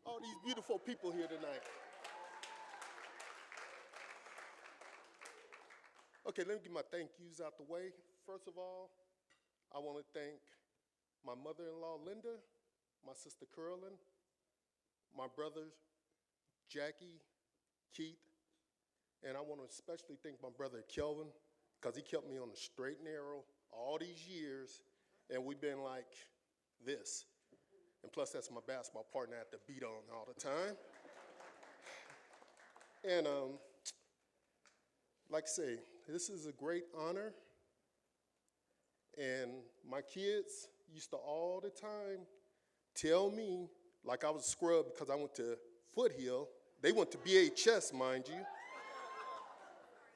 All these beautiful people here tonight. Okay, let me get my thank yous out the way. First of all, I want to thank my mother-in-law, Linda, my sister Curlin, my brothers Jackie, Keith, and I want to especially thank my brother Kelvin, because he kept me on the straight and narrow all these years, and we've been like this. And plus, that's my basketball partner I have to beat on all the time. And like I say, this is a great honor. And my kids used to all the time tell me, like I was a scrub because I went to Foothill. They went to BHS, mind you.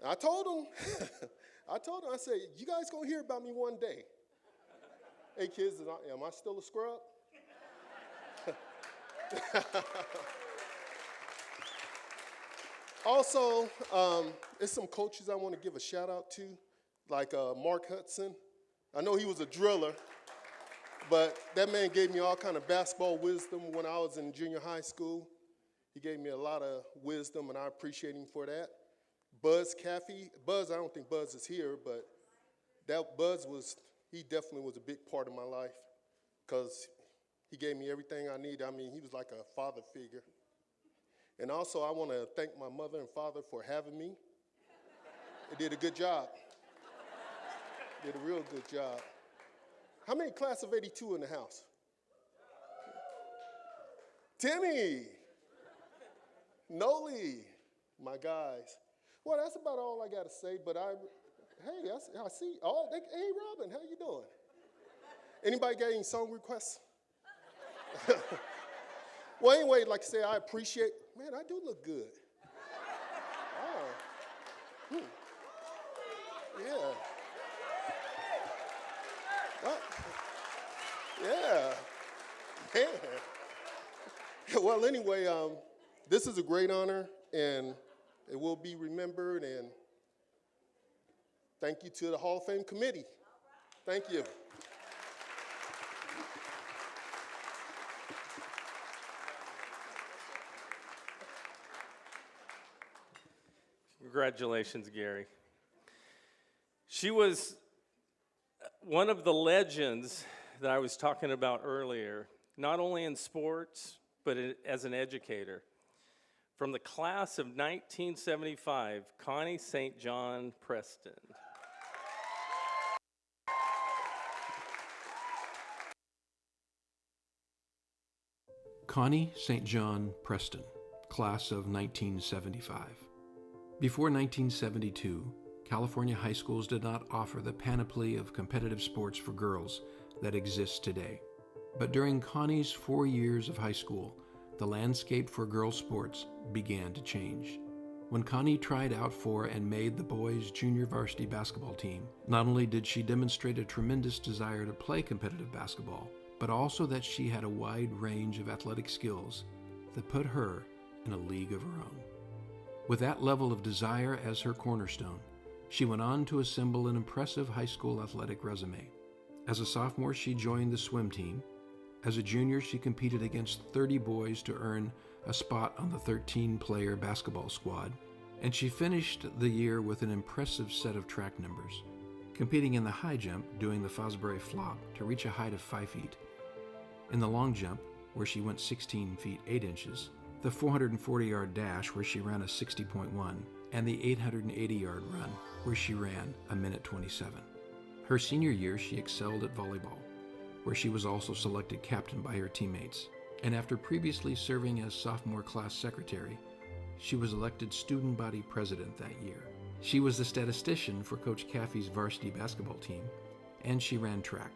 And I told them, I said, you guys gonna hear about me one day. Hey kids, am I still a scrub? Also, there's some coaches I want to give a shout out to, like Mark Hudson. I know he was a driller, but that man gave me all kind of basketball wisdom when I was in junior high school. He gave me a lot of wisdom, and I appreciate him for that. Buzz Caffey, I don't think Buzz is here, but he definitely was a big part of my life because he gave me everything I needed. I mean, he was like a father figure. And also, I want to thank my mother and father for having me. They did a good job. Did a real good job. How many class of 82 in the house? Timmy, Noli, my guys. Well, that's about all I got to say, but I see, hey, Robin, how you doing? Anybody got any song requests? Well, anyway, like I say, I appreciate, man, I do look good. Oh. Yeah. Yeah. Man. Well, anyway, this is a great honor, and it will be remembered, and thank you to the Hall of Fame committee. Thank you.
Congratulations, Gary. She was one of the legends that I was talking about earlier, not only in sports, but as an educator. From the class of 1975, Connie St. John Preston.
Connie St. John Preston, class of 1975. Before 1972, California high schools did not offer the panoply of competitive sports for girls that exists today. But during Connie's 4 years of high school, the landscape for girls' sports began to change. When Connie tried out for and made the boys' junior varsity basketball team, not only did she demonstrate a tremendous desire to play competitive basketball, but also that she had a wide range of athletic skills that put her in a league of her own. With that level of desire as her cornerstone, she went on to assemble an impressive high school athletic resume. As a sophomore, she joined the swim team. As a junior, she competed against 30 boys to earn a spot on the 13-player basketball squad, and she finished the year with an impressive set of track numbers, competing in the high jump, doing the Fosbury flop to reach a height of 5 feet. In the long jump, where she went 16 feet 8 inches, the 440-yard dash, where she ran a 60.1, and the 880-yard run, where she ran a minute 27. Her senior year, she excelled at volleyball, where she was also selected captain by her teammates. And after previously serving as sophomore class secretary, she was elected student body president that year. She was the statistician for Coach Caffey's varsity basketball team, and she ran track.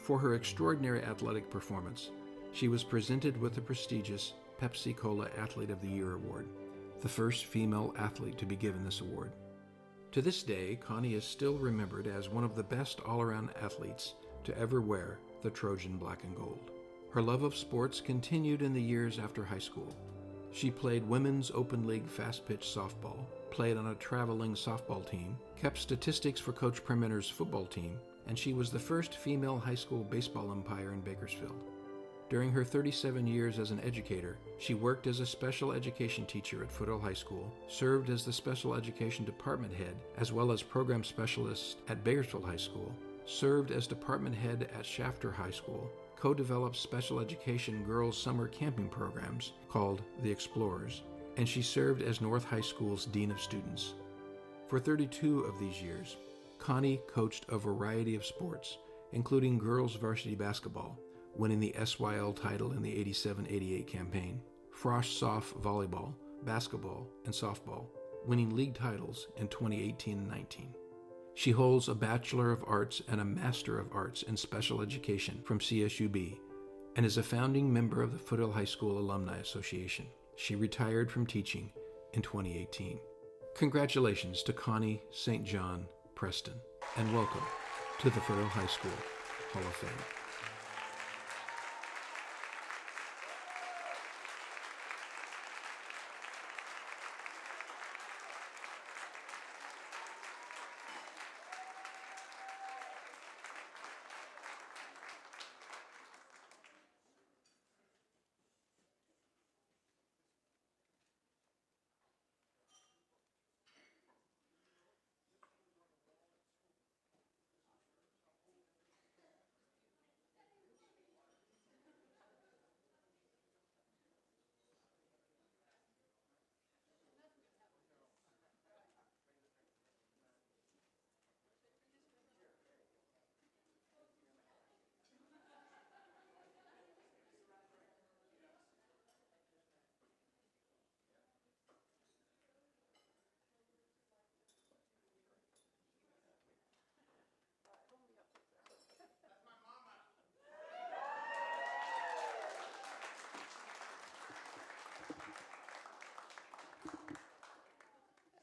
For her extraordinary athletic performance, she was presented with the prestigious Pepsi Cola Athlete of the Year award, the first female athlete to be given this award. To this day, Connie is still remembered as one of the best all-around athletes to ever wear the Trojan black and gold. Her love of sports continued in the years after high school. She played women's open league fast-pitch softball, played on a traveling softball team, kept statistics for Coach Prementer's football team, and she was the first female high school baseball umpire in Bakersfield. During her 37 years as an educator, she worked as a special education teacher at Foothill High School, served as the special education department head as well as program specialist at Bakersfield High School, served as department head at Shafter High School, co-developed special education girls' summer camping programs called the Explorers, and she served as North High School's Dean of Students. For 32 of these years, Connie coached a variety of sports, including girls varsity basketball, winning the SYL title in the 87-88 campaign, Frosh Soft volleyball, basketball, and softball, winning league titles in 2018 and 19. She holds a Bachelor of Arts and a Master of Arts in Special Education from CSUB and is a founding member of the Foothill High School Alumni Association. She retired from teaching in 2018. Congratulations to Connie St. John Preston, and welcome to the Foothill High School Hall of Fame.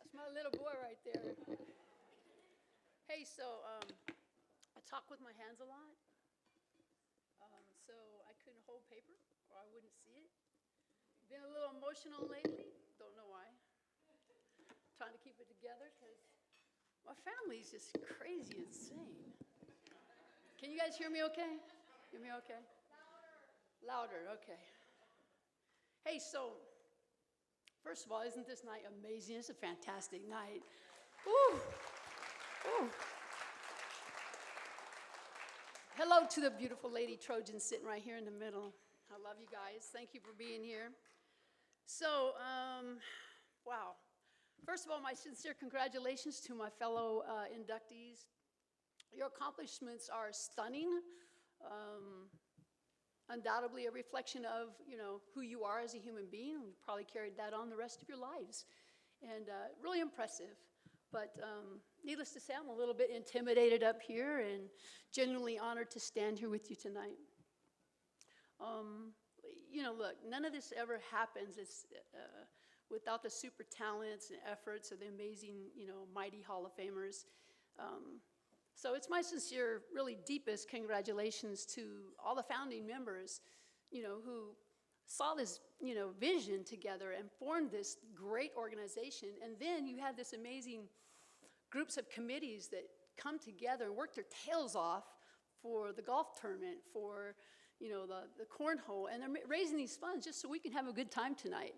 That's my little boy right there. Hey, so I talk with my hands a lot, so I couldn't hold paper or I wouldn't see it. Been a little emotional lately, don't know why. Trying to keep it together because my family's just crazy insane. Can you guys hear me okay? Hear me okay? Louder, okay. Hey, so first of all, isn't this night amazing? It's a fantastic night. Woo! Woo! Hello to the beautiful Lady Trojans sitting right here in the middle. I love you guys. Thank you for being here. So, wow. First of all, my sincere congratulations to my fellow inductees. Your accomplishments are stunning. Undoubtedly a reflection of, who you are as a human being. You probably carried that on the rest of your lives. And really impressive. But needless to say, I'm a little bit intimidated up here and genuinely honored to stand here with you tonight. Look, none of this ever happens without the super talents and efforts of the amazing, mighty Hall of Famers. So it's my sincere, really deepest congratulations to all the founding members, who saw this, vision together and formed this great organization. And then you have this amazing groups of committees that come together and work their tails off for the golf tournament, for, the cornhole, and they're raising these funds just so we can have a good time tonight.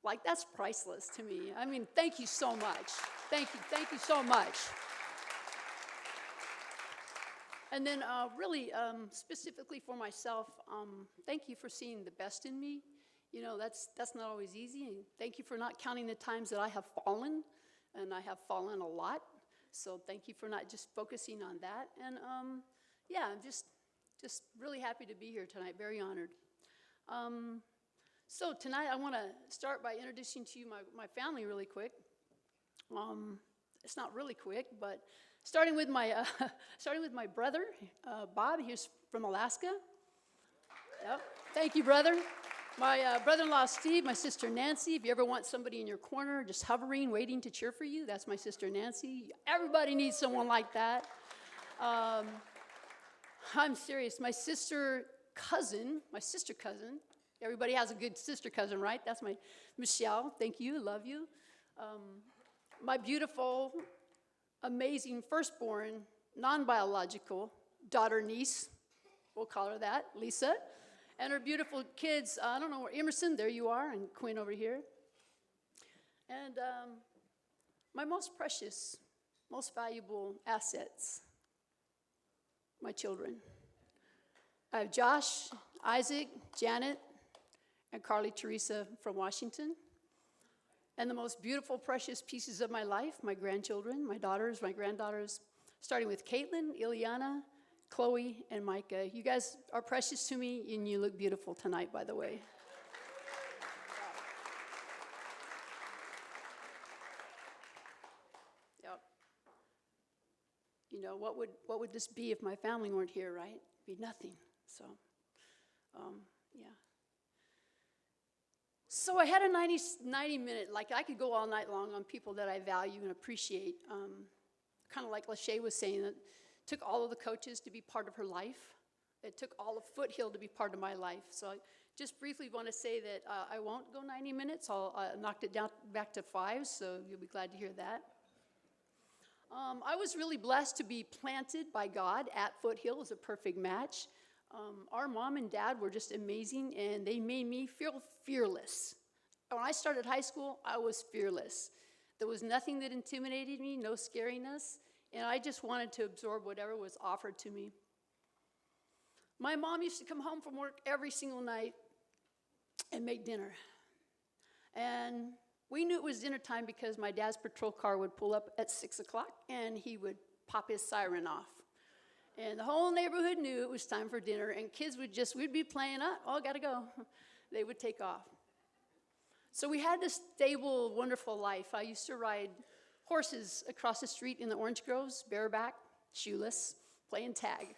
Like, that's priceless to me. I mean, thank you so much. Thank you so much. And then really, specifically for myself, thank you for seeing the best in me. That's not always easy. And thank you for not counting the times that I have fallen, and I have fallen a lot. So thank you for not just focusing on that. And yeah, I'm just really happy to be here tonight, very honored. So tonight I want to start by introducing to you my family really quick. It's not really quick, but starting with my brother, Bob. He's from Alaska. Yep. Thank you, brother. My brother-in-law, Steve, my sister, Nancy. If you ever want somebody in your corner just hovering, waiting to cheer for you, that's my sister, Nancy. Everybody needs someone like that. I'm serious. My sister cousin, everybody has a good sister cousin, right? That's my Michelle. Thank you. Love you. My beautiful, amazing firstborn, non-biological daughter, niece, we'll call her that, Lisa, and her beautiful kids, I don't know where, Emerson, there you are, and Quinn over here. And my most precious, most valuable assets, my children. I have Josh, Isaac, Janet, and Carly Teresa from Washington. And the most beautiful, precious pieces of my life, my grandchildren, my daughters, my granddaughters, starting with Caitlin, Ileana, Chloe, and Micah. You guys are precious to me, and you look beautiful tonight, by the way. Yep. You know, what would this be if my family weren't here, right? It'd be nothing. So, yeah. So I had a 90-minute, like I could go all night long on people that I value and appreciate. Kind of like Lachey was saying, it took all of the coaches to be part of her life. It took all of Foothill to be part of my life. So I just briefly want to say that I won't go 90 minutes. I'll knocked it down back to 5, so you'll be glad to hear that. I was really blessed to be planted by God at Foothill. It was a perfect match. Our mom and dad were just amazing, and they made me feel fearless. When I started high school, I was fearless. There was nothing that intimidated me, no scariness, and I just wanted to absorb whatever was offered to me. My mom used to come home from work every single night and make dinner. And we knew it was dinner time because my dad's patrol car would pull up at 6 o'clock, and he would pop his siren off. And the whole neighborhood knew it was time for dinner, and kids we'd be playing, gotta go. They would take off. So we had this stable, wonderful life. I used to ride horses across the street in the orange groves, bareback, shoeless, playing tag.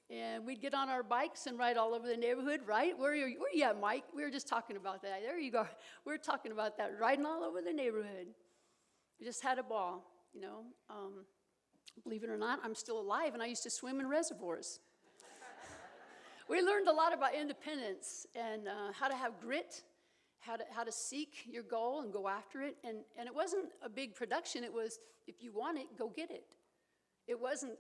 And we'd get on our bikes and ride all over the neighborhood, right? Where are you at, Mike? We were just talking about that. There you go. We were talking about that, riding all over the neighborhood. We just had a ball, you know. Believe it or not, I'm still alive, and I used to swim in reservoirs. We learned a lot about independence and how to have grit, how to seek your goal and go after it. And it wasn't a big production. It was, if you want it, go get it. It wasn't,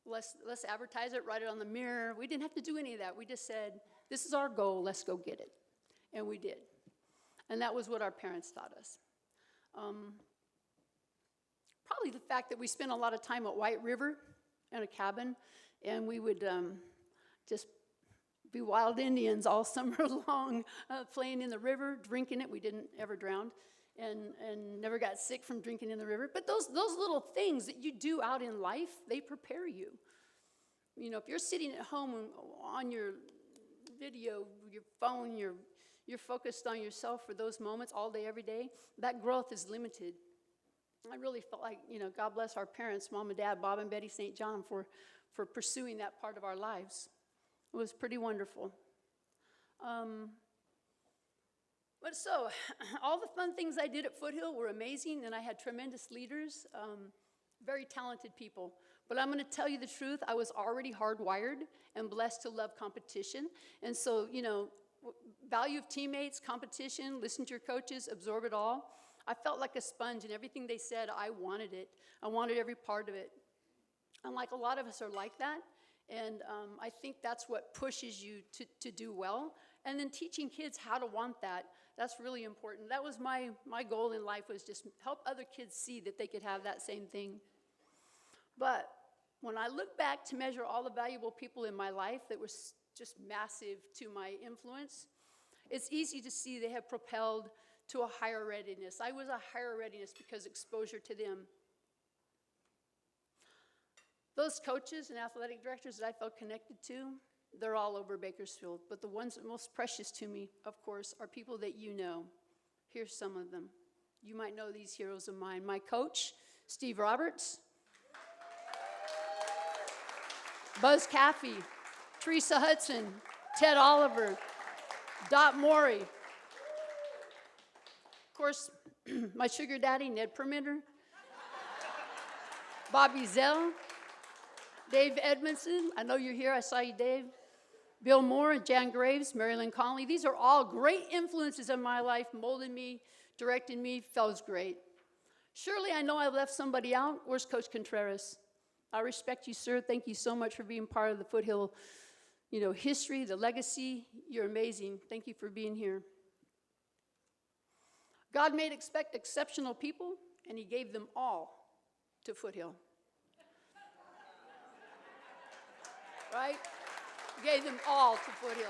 let's advertise it, write it on the mirror. We didn't have to do any of that. We just said, this is our goal, let's go get it. And we did. And that was what our parents taught us. Probably the fact that we spent a lot of time at White River in a cabin, and we would just be wild Indians all summer long, playing in the river, drinking it. We didn't ever drown, and never got sick from drinking in the river. But those little things that you do out in life, they prepare you. You know, if you're sitting at home on your video, your phone, you're focused on yourself for those moments all day, every day, that growth is limited. I really felt like, you know, God bless our parents, Mom and Dad, Bob and Betty St. John, for pursuing that part of our lives. It was pretty wonderful. But so, all the fun things I did at Foothill were amazing, and I had tremendous leaders, very talented people. But I'm going to tell you the truth, I was already hardwired and blessed to love competition. And so, you know, value of teammates, competition, listen to your coaches, absorb it all. I felt like a sponge, and everything they said, I wanted it. I wanted every part of it. And like a lot of us are like that, and I think that's what pushes you to do well. And then teaching kids how to want that, that's really important. That was my goal in life, was just help other kids see that they could have that same thing. But when I look back to measure all the valuable people in my life that were just massive to my influence, it's easy to see they have propelled to a higher readiness. I was a higher readiness because exposure to them. Those coaches and athletic directors that I felt connected to, they're all over Bakersfield. But the ones that are most precious to me, of course, are people that you know. Here's some of them. You might know these heroes of mine. My coach, Steve Roberts. Buzz Caffey, Teresa Hudson, Ted Oliver, Dot Morey. Of course, my sugar daddy, Ned Permitter, Bobby Zell, Dave Edmondson. I know you're here. I saw you, Dave. Bill Moore, Jan Graves, Marilyn Conley. These are all great influences in my life, molded me, directed me, felt great. Surely I know I left somebody out. Where's Coach Contreras? I respect you, sir. Thank you so much for being part of the Foothill, you know, history, the legacy. You're amazing. Thank you for being here. God made exceptional people, and he gave them all to Foothill. Right? gave them all to Foothill.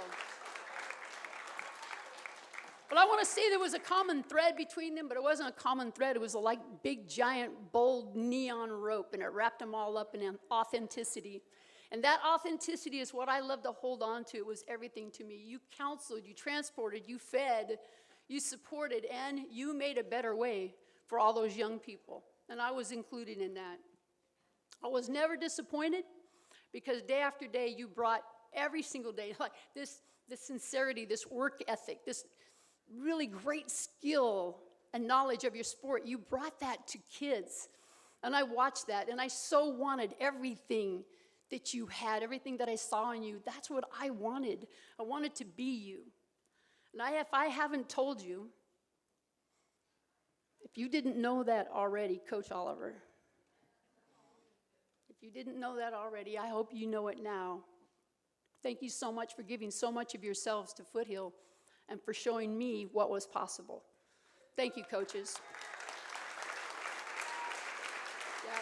But I want to say there was a common thread between them, but it wasn't a common thread. It was a like big, giant, bold neon rope, and it wrapped them all up in authenticity. And that authenticity is what I love to hold on to. It was everything to me. You counseled, you transported, you fed, you supported, and you made a better way for all those young people. And I was included in that. I was never disappointed because day after day you brought every single day, like this sincerity, this work ethic, this really great skill and knowledge of your sport. You brought that to kids. And I watched that, and I so wanted everything that you had, everything that I saw in you. That's what I wanted. I wanted to be you. And if I haven't told you, if you didn't know that already, Coach Oliver, if you didn't know that already, I hope you know it now. Thank you so much for giving so much of yourselves to Foothill and for showing me what was possible. Thank you, coaches. Yeah.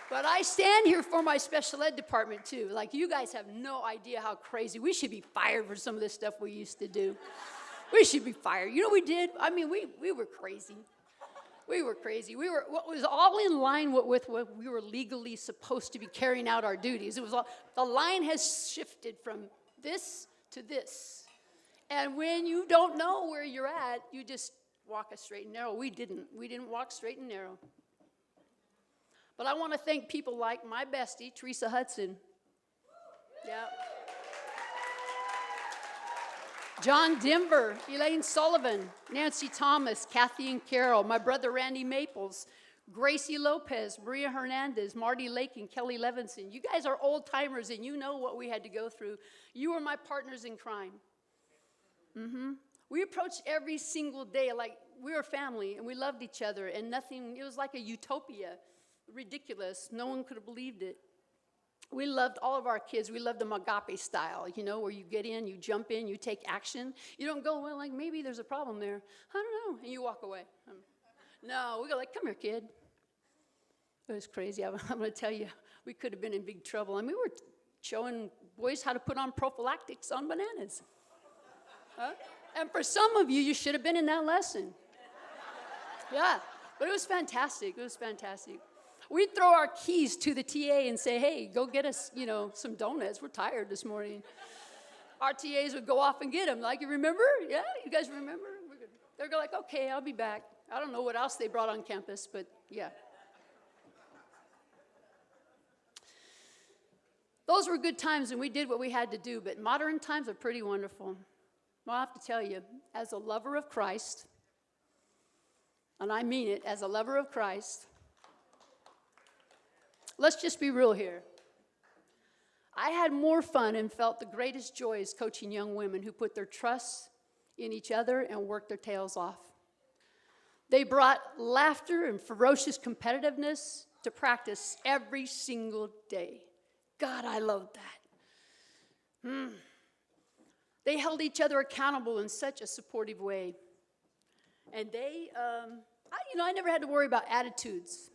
But I stand here for my special ed department, too. Like, you guys have no idea how crazy. We should be fired for some of this stuff we used to do. We should be fired. You know what we did? I mean, we were crazy. We were crazy. What was all in line with what we were legally supposed to be carrying out our duties. It was all, the line has shifted from this to this. And when you don't know where you're at, you just walk a straight and narrow. We didn't. We didn't walk straight and narrow. But I want to thank people like my bestie, Teresa Hudson. Yeah. John Denver, Elaine Sullivan, Nancy Thomas, Kathy and Carol, my brother Randy Maples, Gracie Lopez, Maria Hernandez, Marty Lake, and Kelly Levinson. You guys are old timers, and you know what we had to go through. You were my partners in crime. We approached every single day like we were family, and we loved each other, and nothing, it was like a utopia, ridiculous. No one could have believed it. We loved all of our kids. We loved the agape style, you know, where you get in, you jump in, you take action. You don't go, well, like, maybe there's a problem there. I don't know, and you walk away. No, we go like, come here, kid. It was crazy. I'm going to tell you, we could have been in big trouble. I mean, we were showing boys how to put on prophylactics on bananas. Huh? And for some of you, you should have been in that lesson. Yeah, but it was fantastic. It was fantastic. We'd throw our keys to the TA and say, hey, go get us, you know, some donuts. We're tired this morning. Our TAs would go off and get them. Like, you remember? Yeah, you guys remember? They're like, okay, I'll be back. I don't know what else they brought on campus, but yeah. Those were good times, and we did what we had to do, but modern times are pretty wonderful. Well, I have to tell you, as a lover of Christ, and I mean it, as a lover of Christ, let's just be real here. I had more fun and felt the greatest joys coaching young women who put their trust in each other and worked their tails off. They brought laughter and ferocious competitiveness to practice every single day. God, I loved that. They held each other accountable in such a supportive way. And I never had to worry about attitudes.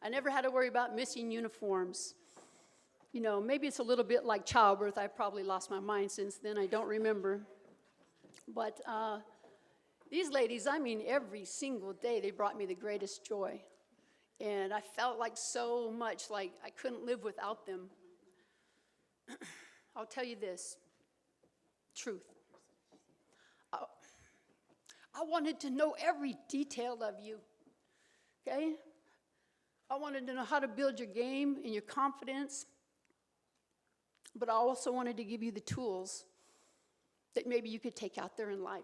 I never had to worry about missing uniforms. You know, maybe it's a little bit like childbirth. I've probably lost my mind since then. I don't remember. But these ladies, I mean, every single day they brought me the greatest joy. And I felt like so much like I couldn't live without them. I'll tell you this, truth. I wanted to know every detail of you, okay? I wanted to know how to build your game and your confidence, but I also wanted to give you the tools that maybe you could take out there in life.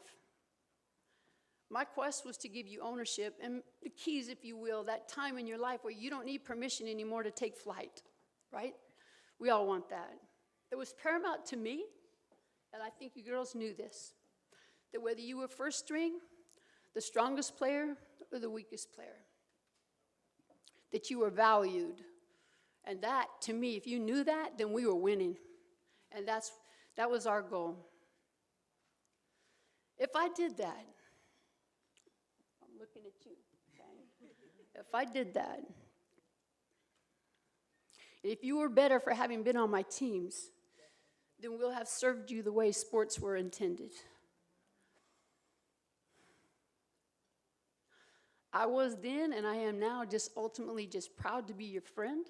My quest was to give you ownership and the keys, if you will, that time in your life where you don't need permission anymore to take flight, right? We all want that. It was paramount to me, and I think you girls knew this, that whether you were first string, the strongest player, or the weakest player, that you were valued. And that, to me, if you knew that, then we were winning. And that was our goal. If I did that, I'm looking at you, okay? If I did that, If you were better for having been on my teams, then we'll have served you the way sports were intended. I was then, and I am now, just ultimately just proud to be your friend.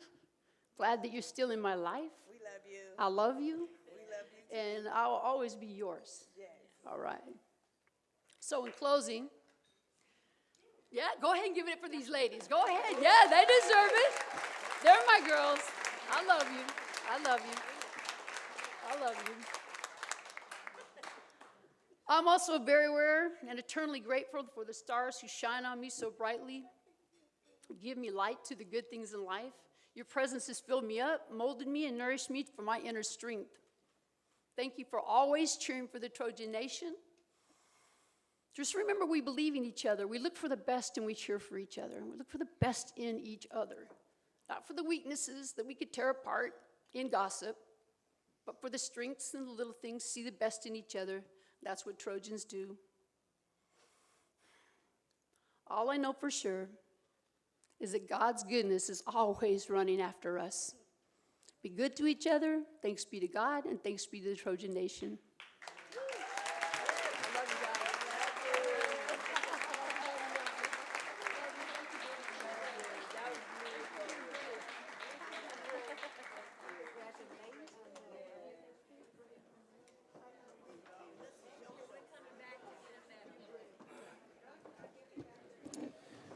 Glad that you're still in my life.
We love you.
I love you,
We love you too.
and I will always be yours.
Yes.
All right. So in closing, yeah, go ahead and give it for these ladies. Go ahead. Yeah, they deserve it. They're my girls. I love you. I love you. I love you. I'm also very aware and eternally grateful for the stars who shine on me so brightly, give me light to the good things in life. Your presence has filled me up, molded me, and nourished me for my inner strength. Thank you for always cheering for the Trojan nation. Just remember, we believe in each other. We look for the best and we cheer for each other. And we look for the best in each other. Not for the weaknesses that we could tear apart in gossip, but for the strengths and the little things, see the best in each other. That's what Trojans do. All I know for sure is that God's goodness is always running after us. Be good to each other. Thanks be to God, and thanks be to the Trojan nation. I love you guys.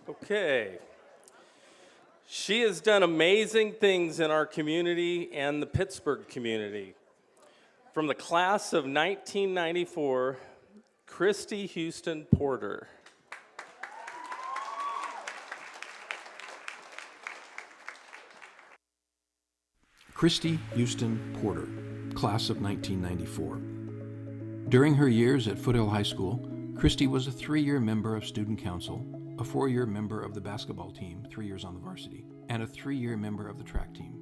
Okay. She has done amazing things in our community and the Pittsburgh community. From the class of 1994, Christy Houston Porter.
Christy Houston Porter, class of 1994. During her years at Foothill High School, Christy was a 3-year member of Student Council, a 4-year member of the basketball team, 3 years on the varsity, and a 3-year member of the track team.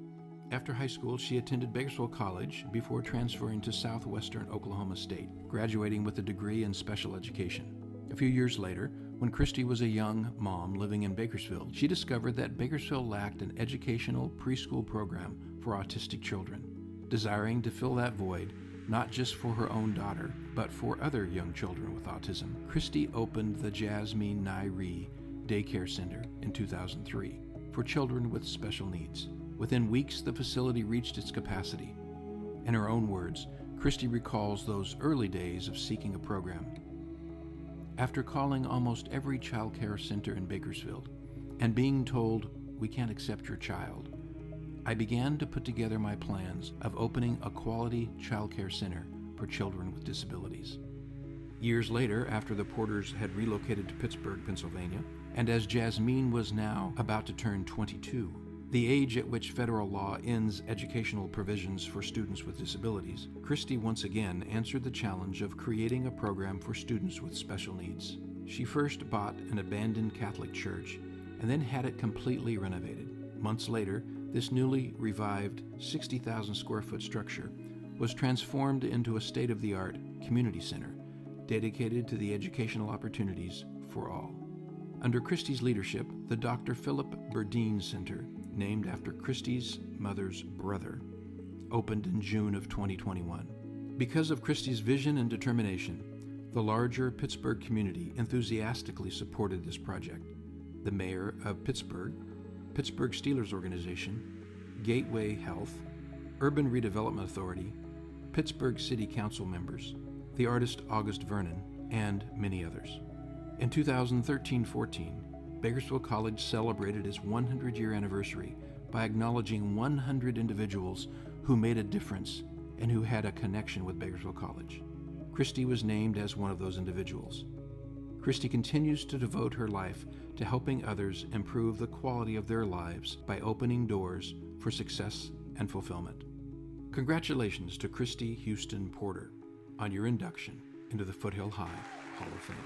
After high school, she attended Bakersfield College before transferring to Southwestern Oklahoma State, graduating with a degree in special education. A few years later, when Christy was a young mom living in Bakersfield, she discovered that Bakersfield lacked an educational preschool program for autistic children. Desiring to fill that void, not just for her own daughter, but for other young children with autism, Christy opened the Jasmine Nairi Daycare Center in 2003 for children with special needs. Within weeks, the facility reached its capacity. In her own words, Christy recalls those early days of seeking a program. After calling almost every child care center in Bakersfield and being told, "We can't accept your child," I began to put together my plans of opening a quality child care center for children with disabilities. Years later, after the Porters had relocated to Pittsburgh, Pennsylvania, and as Jasmine was now about to turn 22, the age at which federal law ends educational provisions for students with disabilities, Christy once again answered the challenge of creating a program for students with special needs. She first bought an abandoned Catholic church and then had it completely renovated. Months later, this newly revived 60,000 square foot structure was transformed into a state-of-the-art community center dedicated to the educational opportunities for all. Under Christy's leadership, the Dr. Philip Burdine Center, named after Christy's mother's brother, opened in June of 2021. Because of Christy's vision and determination, the larger Pittsburgh community enthusiastically supported this project. The mayor of Pittsburgh, Pittsburgh Steelers Organization, Gateway Health, Urban Redevelopment Authority, Pittsburgh City Council members, the artist August Vernon, and many others. In 2013-14, Bakersfield College celebrated its 100-year anniversary by acknowledging 100 individuals who made a difference and who had a connection with Bakersfield College. Christy was named as one of those individuals. Christy continues to devote her life to helping others improve the quality of their lives by opening doors for success and fulfillment. Congratulations to Christy Houston Porter on your induction into the Foothill High Hall of Fame.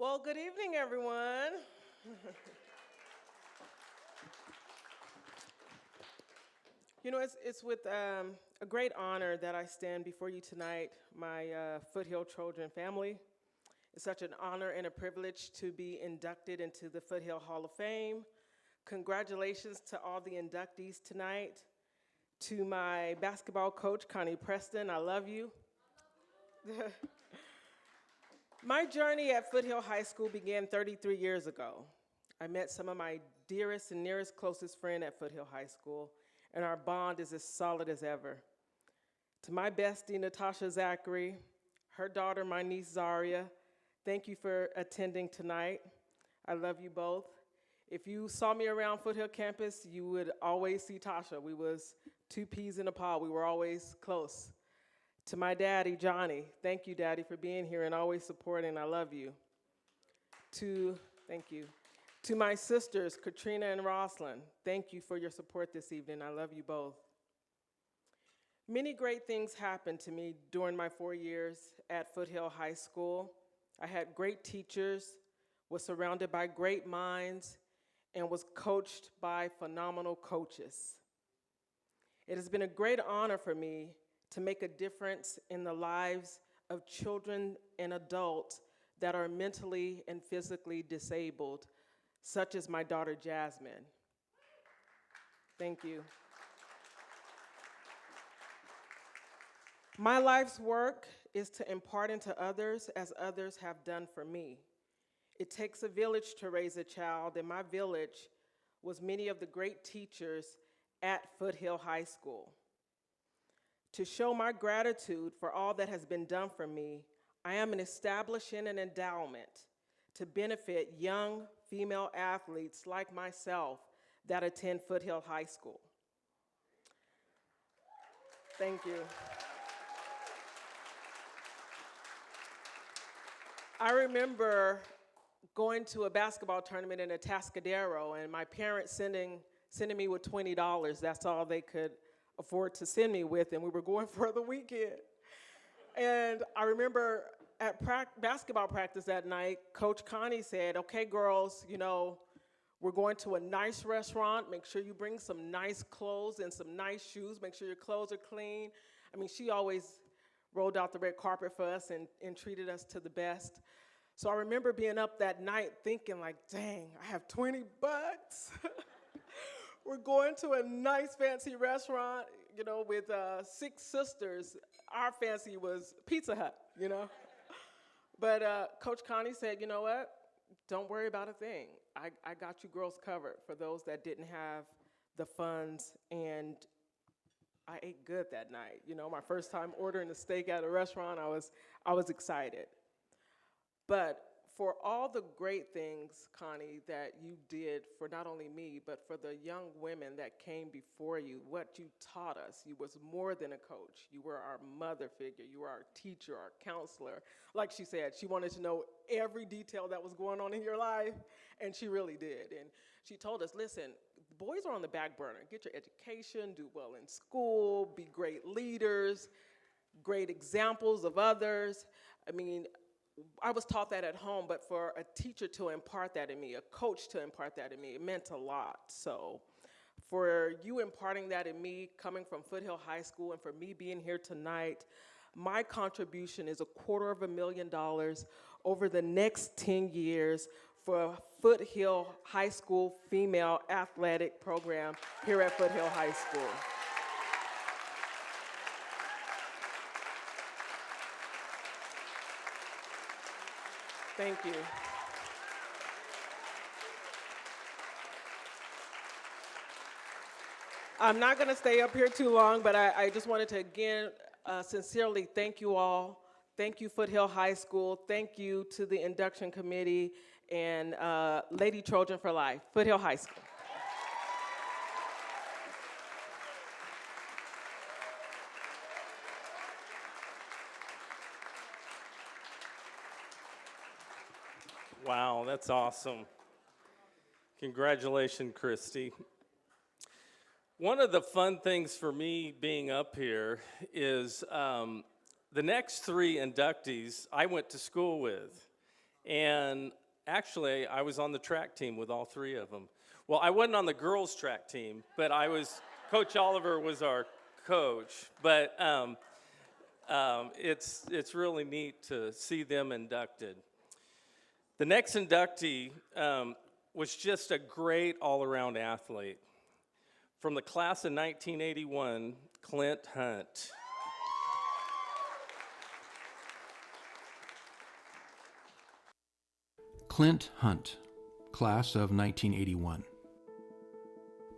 Well, good evening, everyone. You know, it's with a great honor that I stand before you tonight, my Foothill Trojan family. It's such an honor and a privilege to be inducted into the Foothill Hall of Fame. Congratulations to all the inductees tonight. To my basketball coach, Connie Preston, I love you. My journey at Foothill High School began 33 years ago. I met some of my dearest and nearest closest friends at Foothill High School, and our bond is as solid as ever. To my bestie, Natasha Zachary, her daughter, my niece Zaria, thank you for attending tonight. I love you both. If you saw me around Foothill campus, you would always see Tasha. We was two peas in a pod. We were always close. To my daddy, Johnny, thank you, Daddy, for being here and always supporting. I love you. Thank you. To my sisters, Katrina and Roslyn, thank you for your support this evening. I love you both. Many great things happened to me during my 4 years at Foothill High School. I had great teachers, was surrounded by great minds, and was coached by phenomenal coaches. It has been a great honor for me to make a difference in the lives of children and adults that are mentally and physically disabled, such as my daughter Jasmine. Thank you. My life's work is to impart into others as others have done for me. It takes a village to raise a child, and my village was many of the great teachers at Foothill High School. To show my gratitude for all that has been done for me, I am establishing an endowment to benefit young female athletes like myself that attend Foothill High School. Thank you. I remember going to a basketball tournament in Atascadero and my parents sending me with $20. That's all they could afford to send me with, and we were going for the weekend. And I remember at basketball practice that night, Coach Connie said, okay, girls, you know, we're going to a nice restaurant. Make sure you bring some nice clothes and some nice shoes. Make sure your clothes are clean. I mean, she always rolled out the red carpet for us and treated us to the best. So I remember being up that night thinking like, dang, I have 20 bucks. We're going to a nice fancy restaurant, you know, with 6 sisters. Our fancy was Pizza Hut, you know. But Coach Connie said, you know what? Don't worry about a thing. I got you girls covered for those that didn't have the funds, and I ate good that night. You know, my first time ordering a steak at a restaurant, I was excited. But for all the great things, Connie, that you did for not only me, but for the young women that came before you, what you taught us, you was more than a coach. You were our mother figure. You were our teacher, our counselor. Like she said, she wanted to know every detail that was going on in your life, and she really did. And she told us, listen, the boys are on the back burner. Get your education, do well in school, be great leaders, great examples of others. I mean, I was taught that at home, but for a teacher to impart that in me, a coach to impart that in me, it meant a lot. So for you imparting that in me, coming from Foothill High School, and for me being here tonight, my contribution is $250,000 over the next 10 years for Foothill High School female athletic program here at Foothill High School. Thank you. I'm not going to stay up here too long, but I just wanted to again sincerely thank you all. Thank you, Foothill High School. Thank you to the induction committee and Lady Trojan for Life, Foothill High School.
Wow, that's awesome. Congratulations, Christy. One of the fun things for me being up here is the next 3 inductees I went to school with. And actually, I was on the track team with all three of them. Well, I wasn't on the girls' track team, but Coach Oliver was our coach. But it's really neat to see them inducted. The next inductee was just a great all-around athlete. From the class of 1981, Clint Hunt.
Clint Hunt, class of 1981.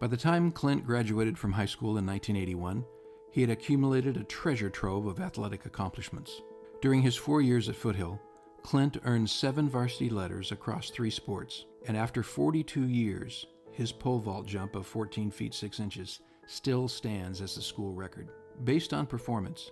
By the time Clint graduated from high school in 1981, he had accumulated a treasure trove of athletic accomplishments. During his 4 years at Foothill, Clint earned 7 varsity letters across 3 sports, and after 42 years, his pole vault jump of 14 feet 6 inches still stands as the school record. Based on performance,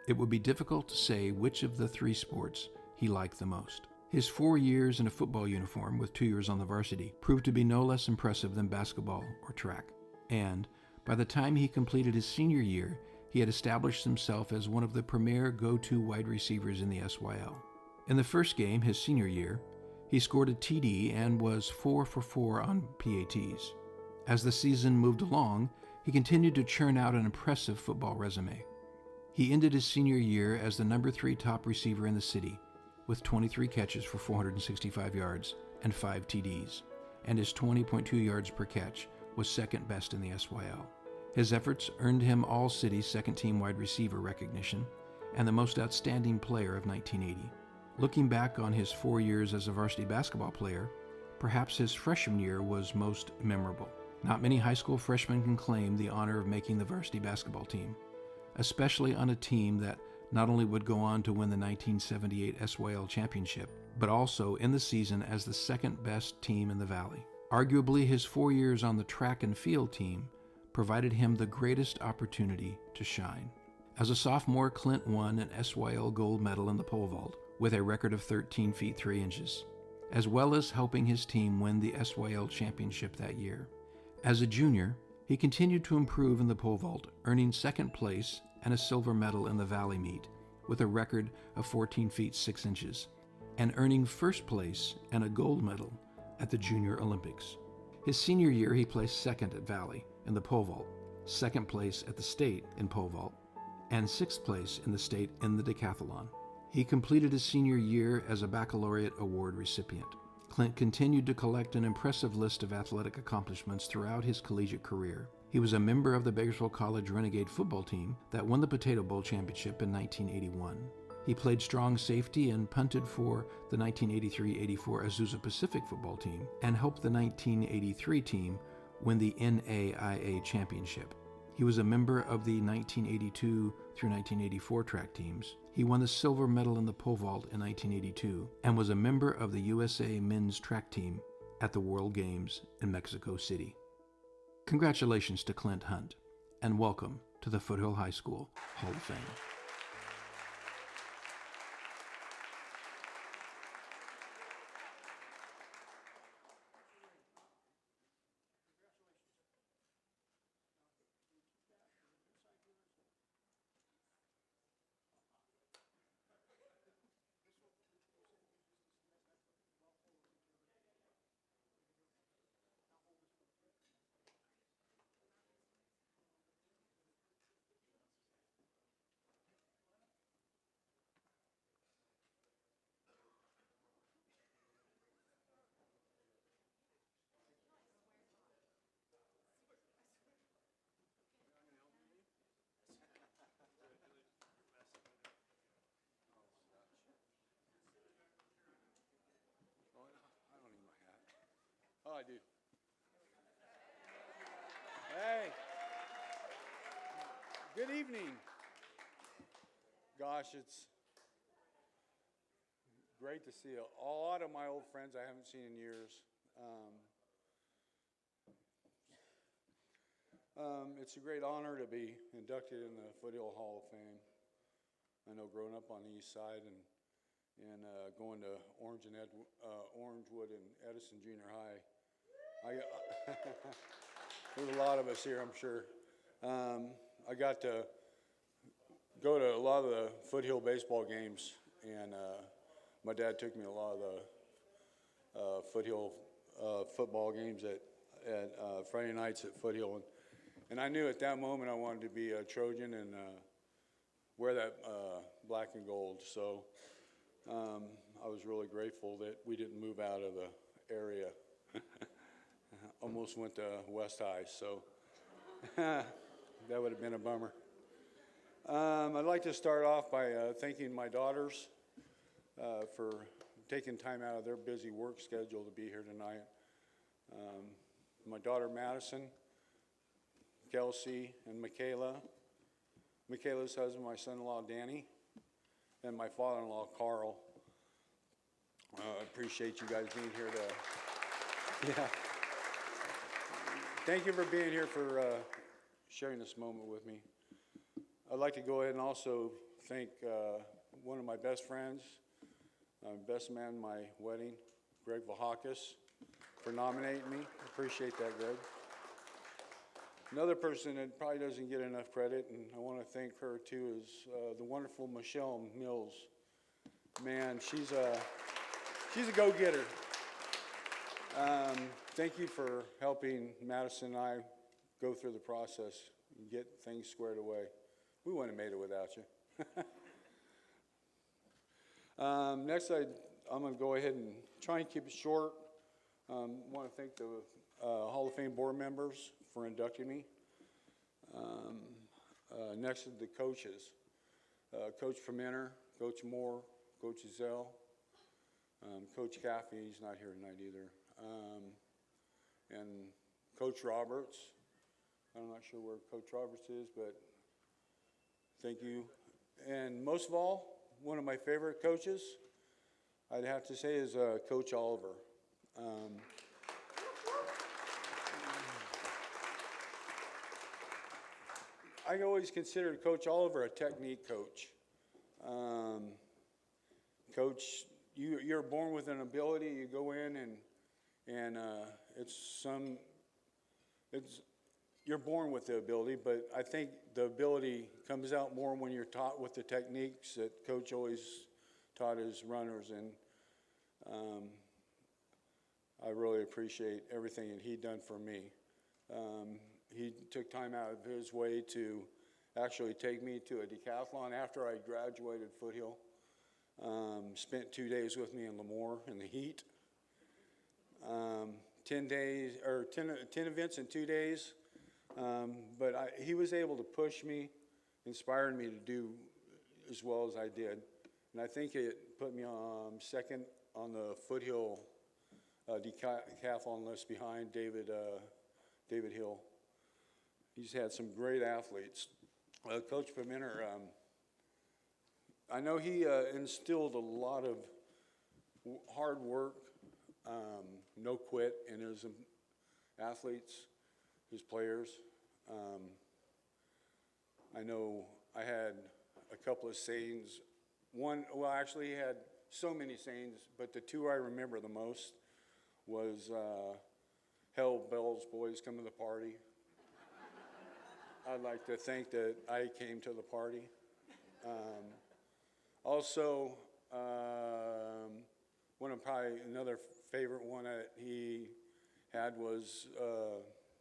it would be difficult to say which of the 3 sports he liked the most. His 4 years in a football uniform with 2 years on the varsity proved to be no less impressive than basketball or track. And by the time he completed his senior year, he had established himself as one of the premier go-to wide receivers in the SYL. In the first game, his senior year, he scored a TD and was 4 for 4 on PATs. As the season moved along, he continued to churn out an impressive football resume. He ended his senior year as the number 3 top receiver in the city, with 23 catches for 465 yards and 5 TDs, and his 20.2 yards per catch was second best in the SYL. His efforts earned him All-City second-team wide receiver recognition and the most outstanding player of 1980. Looking back on his 4 years as a varsity basketball player, perhaps his freshman year was most memorable. Not many high school freshmen can claim the honor of making the varsity basketball team, especially on a team that not only would go on to win the 1978 SYL championship, but also in the season as the second best team in the Valley. Arguably, his 4 years on the track and field team provided him the greatest opportunity to shine. As a sophomore, Clint won an SYL gold medal in the pole vault with a record of 13 feet 3 inches, as well as helping his team win the SYL championship that year. As a junior, he continued to improve in the pole vault, earning second place and a silver medal in the Valley meet with a record of 14 feet 6 inches, and earning first place and a gold medal at the Junior Olympics. His senior year, he placed second at Valley in the pole vault, second place at the state in pole vault, and sixth place in the state in the decathlon. He completed his senior year as a baccalaureate award recipient. Clint continued to collect an impressive list of athletic accomplishments throughout his collegiate career. He was a member of the Bakersfield College Renegade football team that won the Potato Bowl championship in 1981. He played strong safety and punted for the 1983-84 Azusa Pacific football team and helped the 1983 team win the NAIA championship. He was a member of the 1982 through 1984 track teams. He won the silver medal in the pole vault in 1982 and was a member of the USA men's track team at the World Games in Mexico City. Congratulations to Clint Hunt, and welcome to the Foothill High School Hall of Fame.
Oh, I do. Hey. Good evening. Gosh, it's great to see a lot of my old friends I haven't seen in years. It's a great honor to be inducted in the Foothill Hall of Fame. I know growing up on the east side and going to Orangewood and Edison Junior High, there's a lot of us here, I'm sure. I got to go to a lot of the Foothill baseball games, and my dad took me to a lot of the Foothill football games at Friday nights at Foothill. And I knew at that moment I wanted to be a Trojan and wear that black and gold. So I was really grateful that we didn't move out of the area. Almost went to West High, so that would have been a bummer. I'd like to start off by thanking my daughters for taking time out of their busy work schedule to be here tonight. My daughter Madison, Kelsey, and Michaela. Michaela's husband, my son-in-law Danny, and my father-in-law Carl. I appreciate you guys being here to, Thank you for being here, for sharing this moment with me. I'd like to go ahead and also thank one of my best friends, best man at my wedding, Greg Vahakis, for nominating me. I appreciate that, Greg. Another person that probably doesn't get enough credit, and I want to thank her too, is the wonderful Michelle Mills. Man, she's a go-getter. Thank you for helping Madison and I go through the process and get things squared away. We wouldn't have made it without you. Next, I'm going to go ahead and try and keep it short. I want to thank the Hall of Fame board members for inducting me. Next, the coaches. Coach Fermenter, Coach Moore, Coach Zell, Coach Caffey, he's not here tonight either, and Coach Roberts. I'm not sure where Coach Roberts is, but thank you. And most of all, one of my favorite coaches, I'd have to say, is Coach Oliver. I always considered Coach Oliver a technique coach. Coach, you're born with an ability. You go in and you're born with the ability, but I think the ability comes out more when you're taught with the techniques that Coach always taught his runners, and I really appreciate everything that he done for me. He took time out of his way to actually take me to a decathlon after I graduated Foothill. Spent 2 days with me in Lemoore in the heat. 10 events in 2 days. But he was able to push me, inspired me to do as well as I did. And I think it put me second on the Foothill decathlon list behind David Hill. He's had some great athletes. Coach Fermenter, I know he instilled a lot of hard work, no quit in his athletes, his players. I know I had a couple of sayings. Actually he had so many sayings, but the two I remember the most was, hell bells, boys, come to the party. I'd like to think that I came to the party. Also, another favorite one that he had was,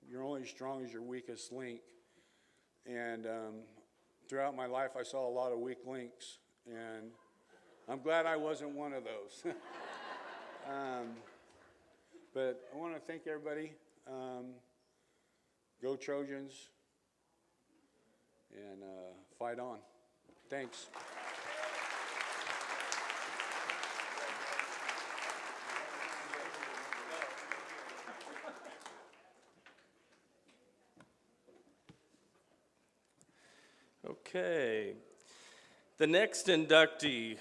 you're only as strong as your weakest link. And throughout my life, I saw a lot of weak links, and I'm glad I wasn't one of those. But I want to thank everybody. Go Trojans, and fight on. Thanks.
Okay. The next inductee,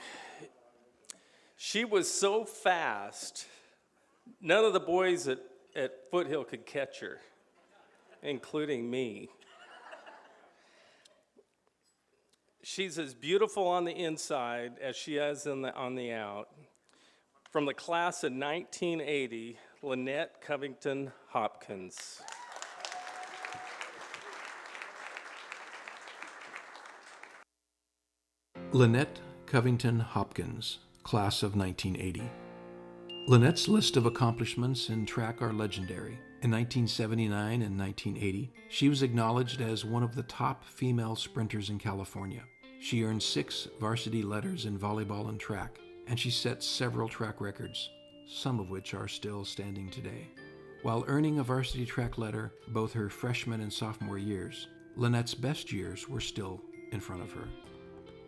she was so fast, none of the boys at Foothill could catch her, including me. She's as beautiful on the inside as she is on the out. From the class of 1980, Lynette Covington Hopkins.
Lynette Covington Hopkins, class of 1980. Lynette's list of accomplishments in track are legendary. In 1979 and 1980, she was acknowledged as one of the top female sprinters in California. She earned 6 varsity letters in volleyball and track, and she set several track records, some of which are still standing today. While earning a varsity track letter both her freshman and sophomore years, Lynette's best years were still in front of her.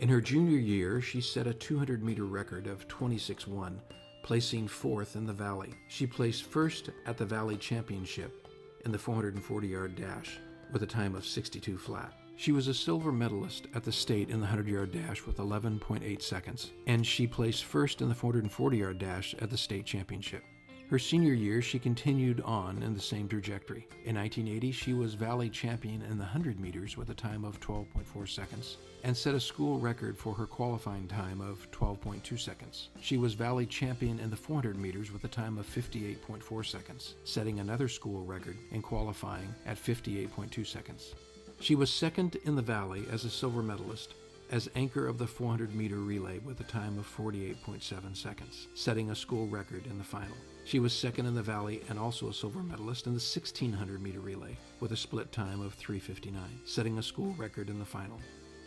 In her junior year, she set a 200-meter record of 26-1, placing 4th in the Valley. She placed first at the Valley Championship in the 440-yard dash with a time of 62 flat. She was a silver medalist at the state in the 100-yard dash with 11.8 seconds, and she placed first in the 440-yard dash at the state championship. Her senior year, she continued on in the same trajectory. In 1980, she was Valley champion in the 100 meters with a time of 12.4 seconds and set a school record for her qualifying time of 12.2 seconds. She was Valley champion in the 400 meters with a time of 58.4 seconds, setting another school record in qualifying at 58.2 seconds. She was second in the Valley as a silver medalist as anchor of the 400-meter relay with a time of 48.7 seconds, setting a school record in the final. She was second in the Valley and also a silver medalist in the 1,600-meter relay with a split time of 3:59, setting a school record in the final.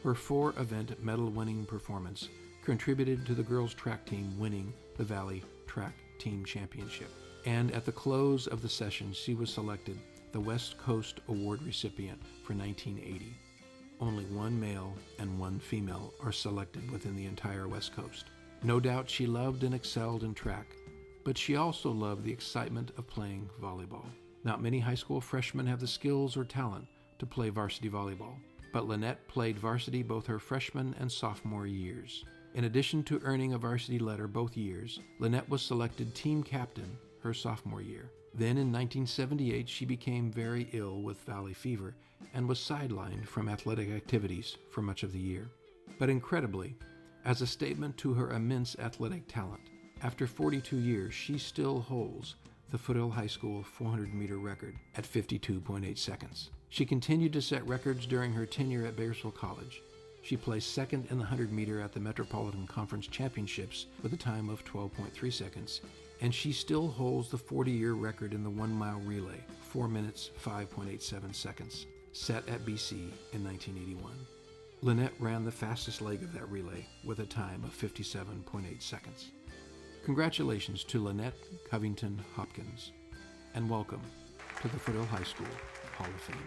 Her 4-event medal-winning performance contributed to the girls' track team winning the Valley Track Team Championship. And at the close of the session, she was selected the West Coast Award recipient for 1980. Only 1 male and 1 female are selected within the entire West Coast. No doubt she loved and excelled in track, but she also loved the excitement of playing volleyball. Not many high school freshmen have the skills or talent to play varsity volleyball, but Lynette played varsity both her freshman and sophomore years. In addition to earning a varsity letter both years, Lynette was selected team captain her sophomore year. Then in 1978, she became very ill with valley fever and was sidelined from athletic activities for much of the year. But incredibly, as a statement to her immense athletic talent, after 42 years, she still holds the Foothill High School 400-meter record at 52.8 seconds. She continued to set records during her tenure at Bakersfield College. She placed second in the 100-meter at the Metropolitan Conference Championships with a time of 12.3 seconds, and she still holds the 40-year record in the 1-mile relay, 4 minutes, 5.87 seconds, set at BC in 1981. Lynette ran the fastest leg of that relay with a time of 57.8 seconds. Congratulations to Lynette Covington Hopkins, and welcome to the Foothill High School Hall of Fame.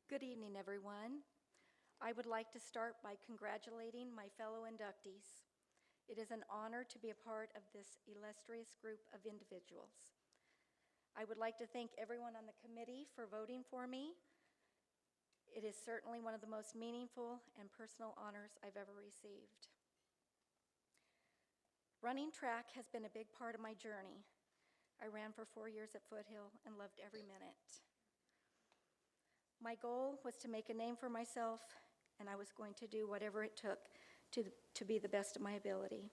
Good evening, everyone. I would like to start by congratulating my fellow inductees. It is an honor to be a part of this illustrious group of individuals. I would like to thank everyone on the committee for voting for me. It is certainly one of the most meaningful and personal honors I've ever received. Running track has been a big part of my journey. I ran for 4 years at Foothill and loved every minute. My goal was to make a name for myself, and I was going to do whatever it took to be the best of my ability.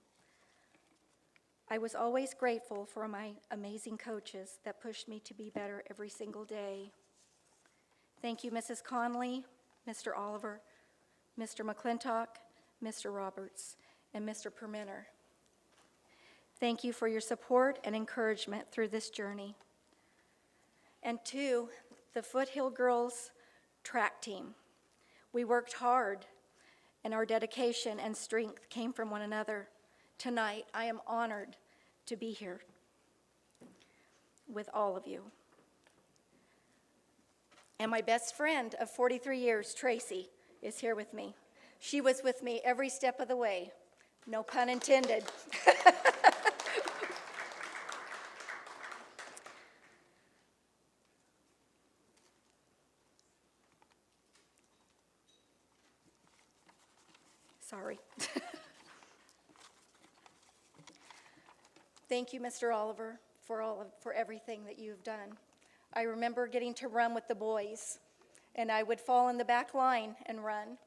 I was always grateful for my amazing coaches that pushed me to be better every single day. Thank you, Mrs. Conley, Mr. Oliver, Mr. McClintock, Mr. Roberts, and Mr. Permenter. Thank you for your support and encouragement through this journey. And 2, the Foothill Girls track team. We worked hard, and our dedication and strength came from one another. Tonight, I am honored to be here with all of you. And my best friend of 43 years, Tracy, is here with me. She was with me every step of the way. No pun intended. Sorry. Thank you, Mr. Oliver, for everything that you've done. I remember getting to run with the boys, and I would fall in the back line and run.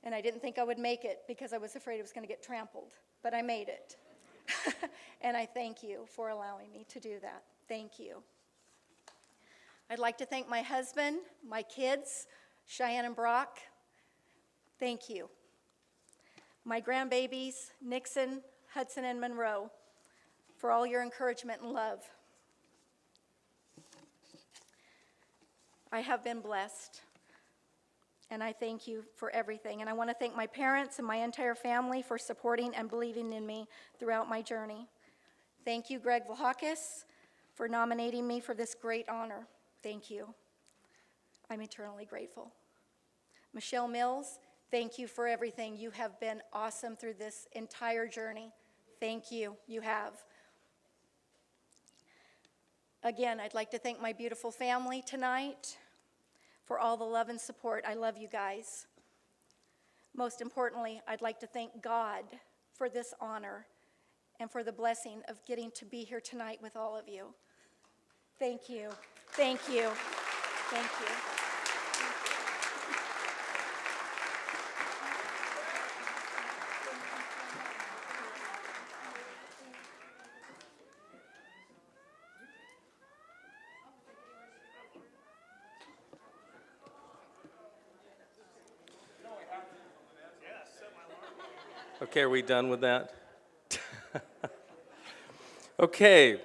And I didn't think I would make it because I was afraid it was going to get trampled, but I made it. And I thank you for allowing me to do that. Thank you. I'd like to thank my husband, my kids, Cheyenne and Brock. Thank you. My grandbabies, Nixon, Hudson, and Monroe, for all your encouragement and love. I have been blessed, and I thank you for everything. And I want to thank my parents and my entire family for supporting and believing in me throughout my journey. Thank you, Greg Vlahakis, for nominating me for this great honor. Thank you. I'm eternally grateful. Michelle Mills, thank you for everything. You have been awesome through this entire journey. Thank you. You have. Again, I'd like to thank my beautiful family tonight for all the love and support. I love you guys. Most importantly, I'd like to thank God for this honor and for the blessing of getting to be here tonight with all of you. Thank you. Thank you. Thank you.
Okay, are we done with that? Okay,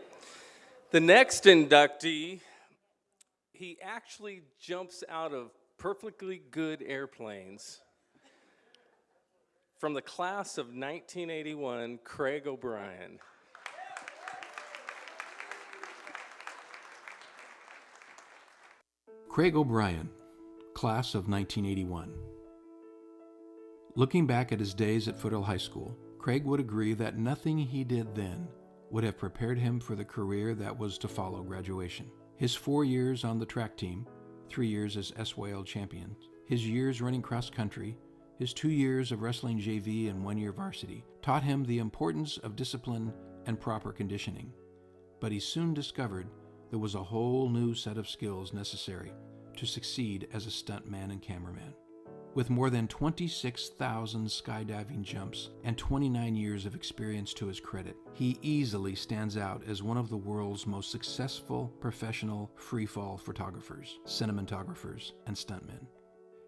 the next inductee, he actually jumps out of perfectly good airplanes. From the class of 1981, Craig O'Brien.
Craig O'Brien, class of 1981. Looking back at his days at Foothill High School, Craig would agree that nothing he did then would have prepared him for the career that was to follow graduation. His 4 years on the track team, 3 years as SYL champion, his years running cross country, his 2 years of wrestling JV and 1 year varsity taught him the importance of discipline and proper conditioning. But he soon discovered there was a whole new set of skills necessary to succeed as a stuntman and cameraman. With more than 26,000 skydiving jumps and 29 years of experience to his credit, he easily stands out as one of the world's most successful professional freefall photographers, cinematographers, and stuntmen.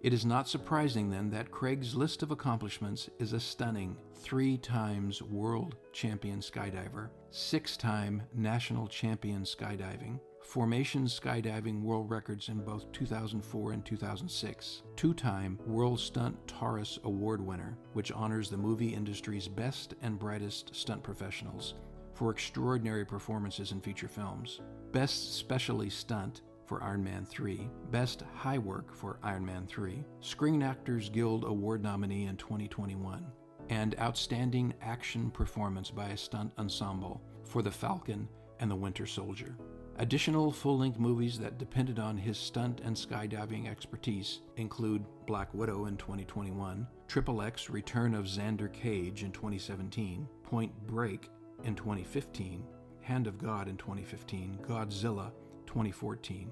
It is not surprising then that Craig's list of accomplishments is a stunning 3 times world champion skydiver, 6-time national champion skydiving, formation skydiving world records in both 2004 and 2006, 2-time World Stunt Taurus Award winner, which honors the movie industry's best and brightest stunt professionals for extraordinary performances in feature films, Best Specialty Stunt for Iron Man 3, Best High Work for Iron Man 3, Screen Actors Guild Award nominee in 2021, and Outstanding Action Performance by a Stunt Ensemble for The Falcon and The Winter Soldier. Additional full-length movies that depended on his stunt and skydiving expertise include Black Widow in 2021, XXX Return of Xander Cage in 2017, Point Break in 2015, Hand of God in 2015, Godzilla 2014,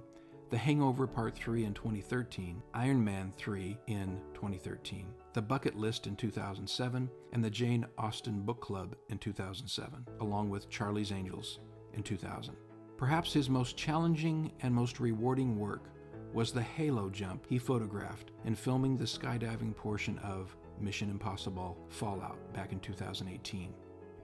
The Hangover Part 3 in 2013, Iron Man 3 in 2013, The Bucket List in 2007, and the Jane Austen Book Club in 2007, along with Charlie's Angels in 2000. Perhaps his most challenging and most rewarding work was the halo jump he photographed in filming the skydiving portion of Mission Impossible Fallout back in 2018.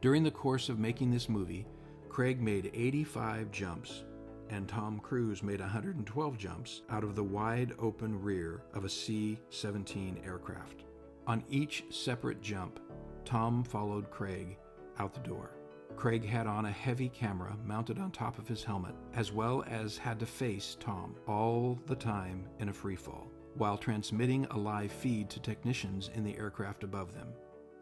During the course of making this movie, Craig made 85 jumps, and Tom Cruise made 112 jumps out of the wide open rear of a C-17 aircraft. On each separate jump, Tom followed Craig out the door. Craig had on a heavy camera mounted on top of his helmet, as well as had to face Tom all the time in a free fall, while transmitting a live feed to technicians in the aircraft above them.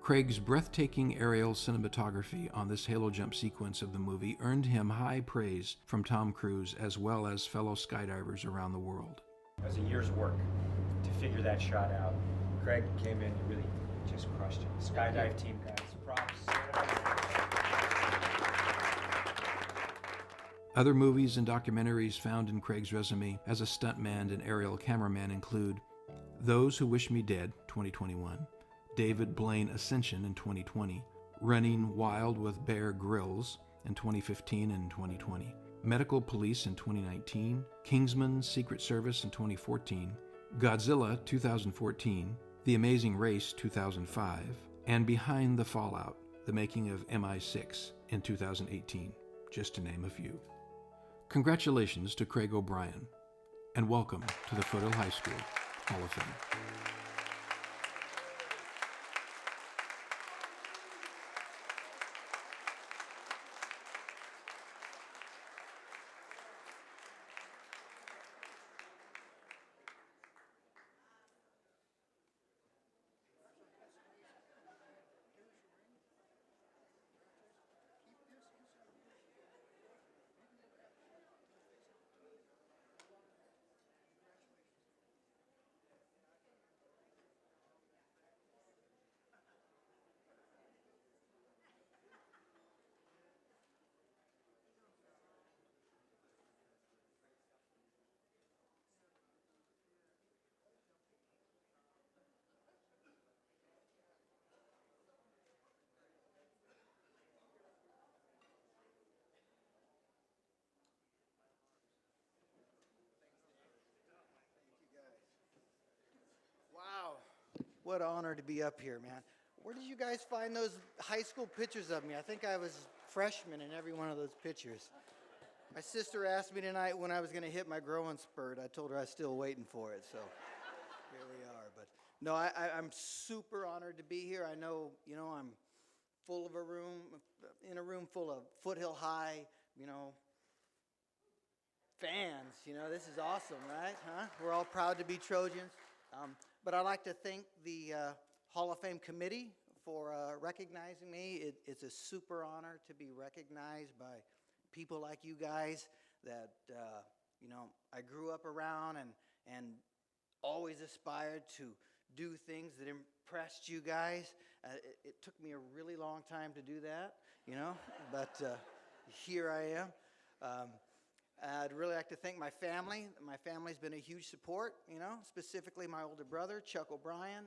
Craig's breathtaking aerial cinematography on this halo jump sequence of the movie earned him high praise from Tom Cruise as well as fellow skydivers around the world.
It was a year's work to figure that shot out. Craig came in and really just crushed it. Skydive team guys, props.
Other movies and documentaries found in Craig's resume as a stuntman and aerial cameraman include Those Who Wish Me Dead, 2021, David Blaine Ascension in 2020, Running Wild with Bear Grylls in 2015 and 2020, Medical Police in 2019, Kingsman Secret Service in 2014, Godzilla 2014, The Amazing Race 2005, and Behind the Fallout, The Making of MI6 in 2018, just to name a few. Congratulations to Craig O'Brien, and welcome to the Foothill High School Hall of Fame.
Wow, what an honor to be up here, man. Where did you guys find those high school pictures of me? I think I was freshman in every one of those pictures. My sister asked me tonight when I was going to hit my growing spurt. I told her I was still waiting for it, so here we are. But no, I'm super honored to be here. I know, I'm full of in a room full of Foothill High, fans. This is awesome, right? Huh? We're all proud to be Trojans. But I'd like to thank the Hall of Fame committee for recognizing me. It's a super honor to be recognized by people like you guys that, I grew up around and always aspired to do things that impressed you guys. It took me a really long time to do that, but here I am. I'd really like to thank my family. My family's been a huge support, specifically my older brother, Chuck O'Brien,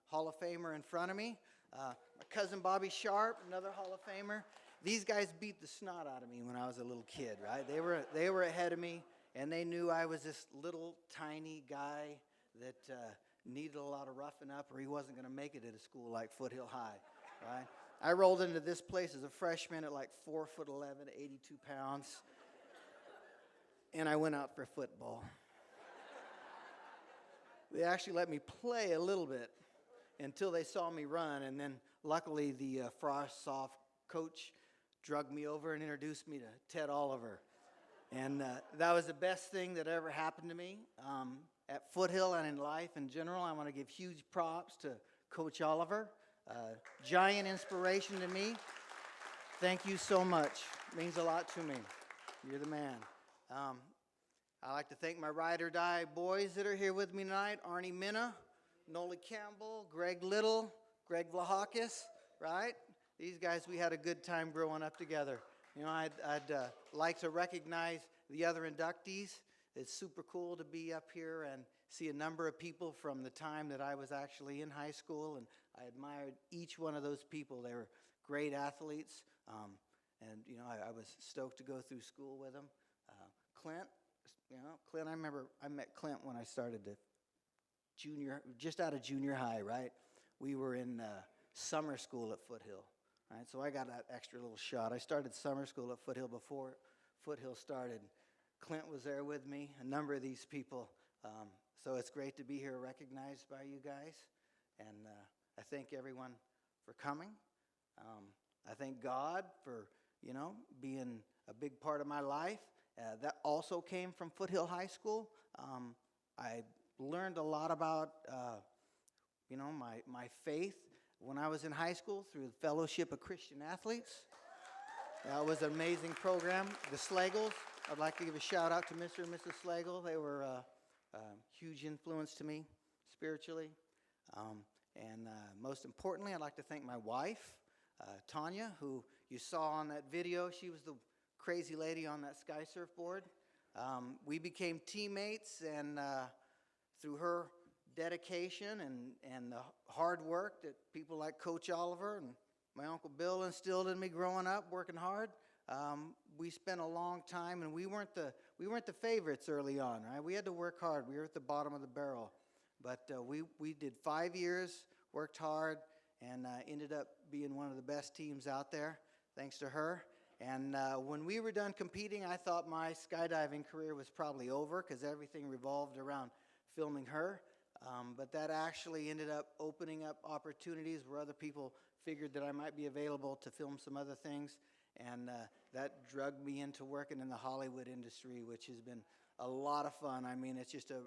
Hall of Famer in front of me. My cousin Bobby Sharp, another Hall of Famer. These guys beat the snot out of me when I was a little kid, right? They were ahead of me, and they knew I was this little tiny guy that needed a lot of roughing up, or he wasn't going to make it at a school like Foothill High, right? I rolled into this place as a freshman at like 4'11", 82 pounds. And I went out for football. They actually let me play a little bit until they saw me run, and then luckily the Frost Soft coach drugged me over and introduced me to Ted Oliver. And that was the best thing that ever happened to me. At Foothill and in life in general, I want to give huge props to Coach Oliver. Giant inspiration to me. Thank you so much. It means a lot to me. You're the man. I'd like to thank my ride or die boys that are here with me tonight. Arnie Minna, Noli Campbell, Greg Little, Greg Vlahakis, right? These guys, we had a good time growing up together. I'd like to recognize the other inductees. It's super cool to be up here and see a number of people from the time that I was actually in high school, and I admired each one of those people. They were great athletes, and I was stoked to go through school with them. Clint, I remember I met Clint when I started just out of junior high, right? We were in summer school at Foothill, right? So I got that extra little shot. I started summer school at Foothill before Foothill started Clint was there with me, a number of these people. So it's great to be here recognized by you guys. And I thank everyone for coming. I thank God for, being a big part of my life. That also came from Foothill High School. I learned a lot about, my faith when I was in high school through the Fellowship of Christian Athletes. That was an amazing program. The Slagles, I'd like to give a shout out to Mr. and Mrs. Slagle. They were a huge influence to me spiritually. And most importantly, I'd like to thank my wife, Tanya, who you saw on that video. She was the crazy lady on that sky surfboard. We became teammates, and through her dedication and the hard work that people like Coach Oliver and my Uncle Bill instilled in me growing up, working hard, we spent a long time, and we weren't the favorites early on, right? We had to work hard. We were at the bottom of the barrel. But we did 5 years, worked hard, and ended up being one of the best teams out there, thanks to her. And when we were done competing, I thought my skydiving career was probably over because everything revolved around filming her. But that actually ended up opening up opportunities where other people figured that I might be available to film some other things. And that drugged me into working in the Hollywood industry, which has been a lot of fun. I mean, it's just a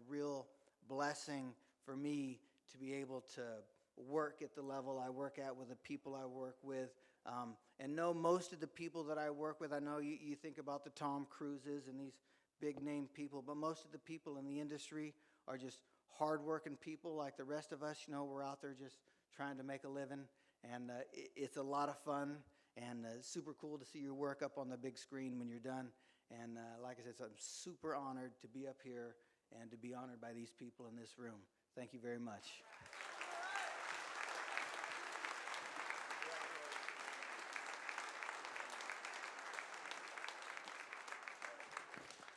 real blessing for me to be able to work at the level I work at with the people I work with, and know most of the people that I work with. I know you think about the Tom Cruises and these big name people, but most of the people in the industry are just hardworking people like the rest of us. We're out there just trying to make a living, and it's a lot of fun, and super cool to see your work up on the big screen when you're done. And like I said, so I'm super honored to be up here and to be honored by these people in this room. Thank you very much.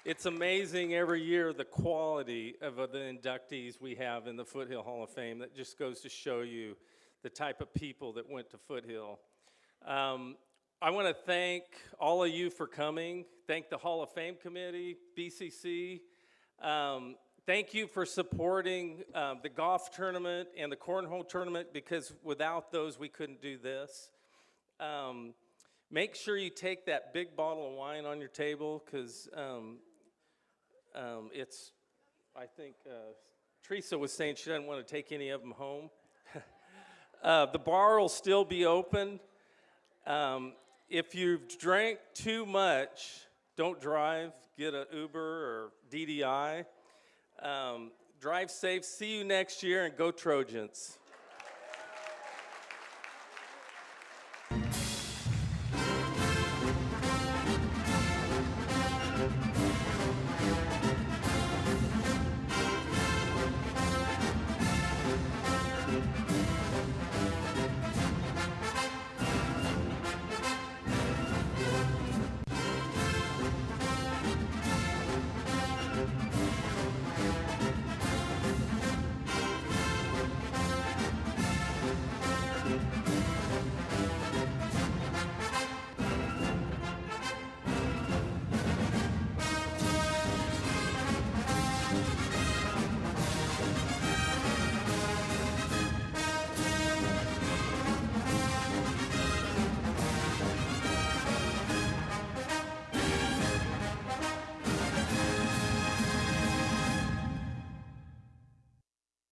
It's amazing every year the quality of the inductees we have in the Foothill Hall of Fame. That just goes to show you the type of people that went to Foothill. I want to thank all of you for coming. Thank the Hall of Fame Committee, BCC. Thank you for supporting the golf tournament and the cornhole tournament, because without those we couldn't do this. Make sure you take that big bottle of wine on your table, because it's, I think Teresa was saying she doesn't want to take any of them home. The bar will still be open. If you've drank too much, don't drive. Get an Uber or DDI. Drive safe. See you next year, and go Trojans.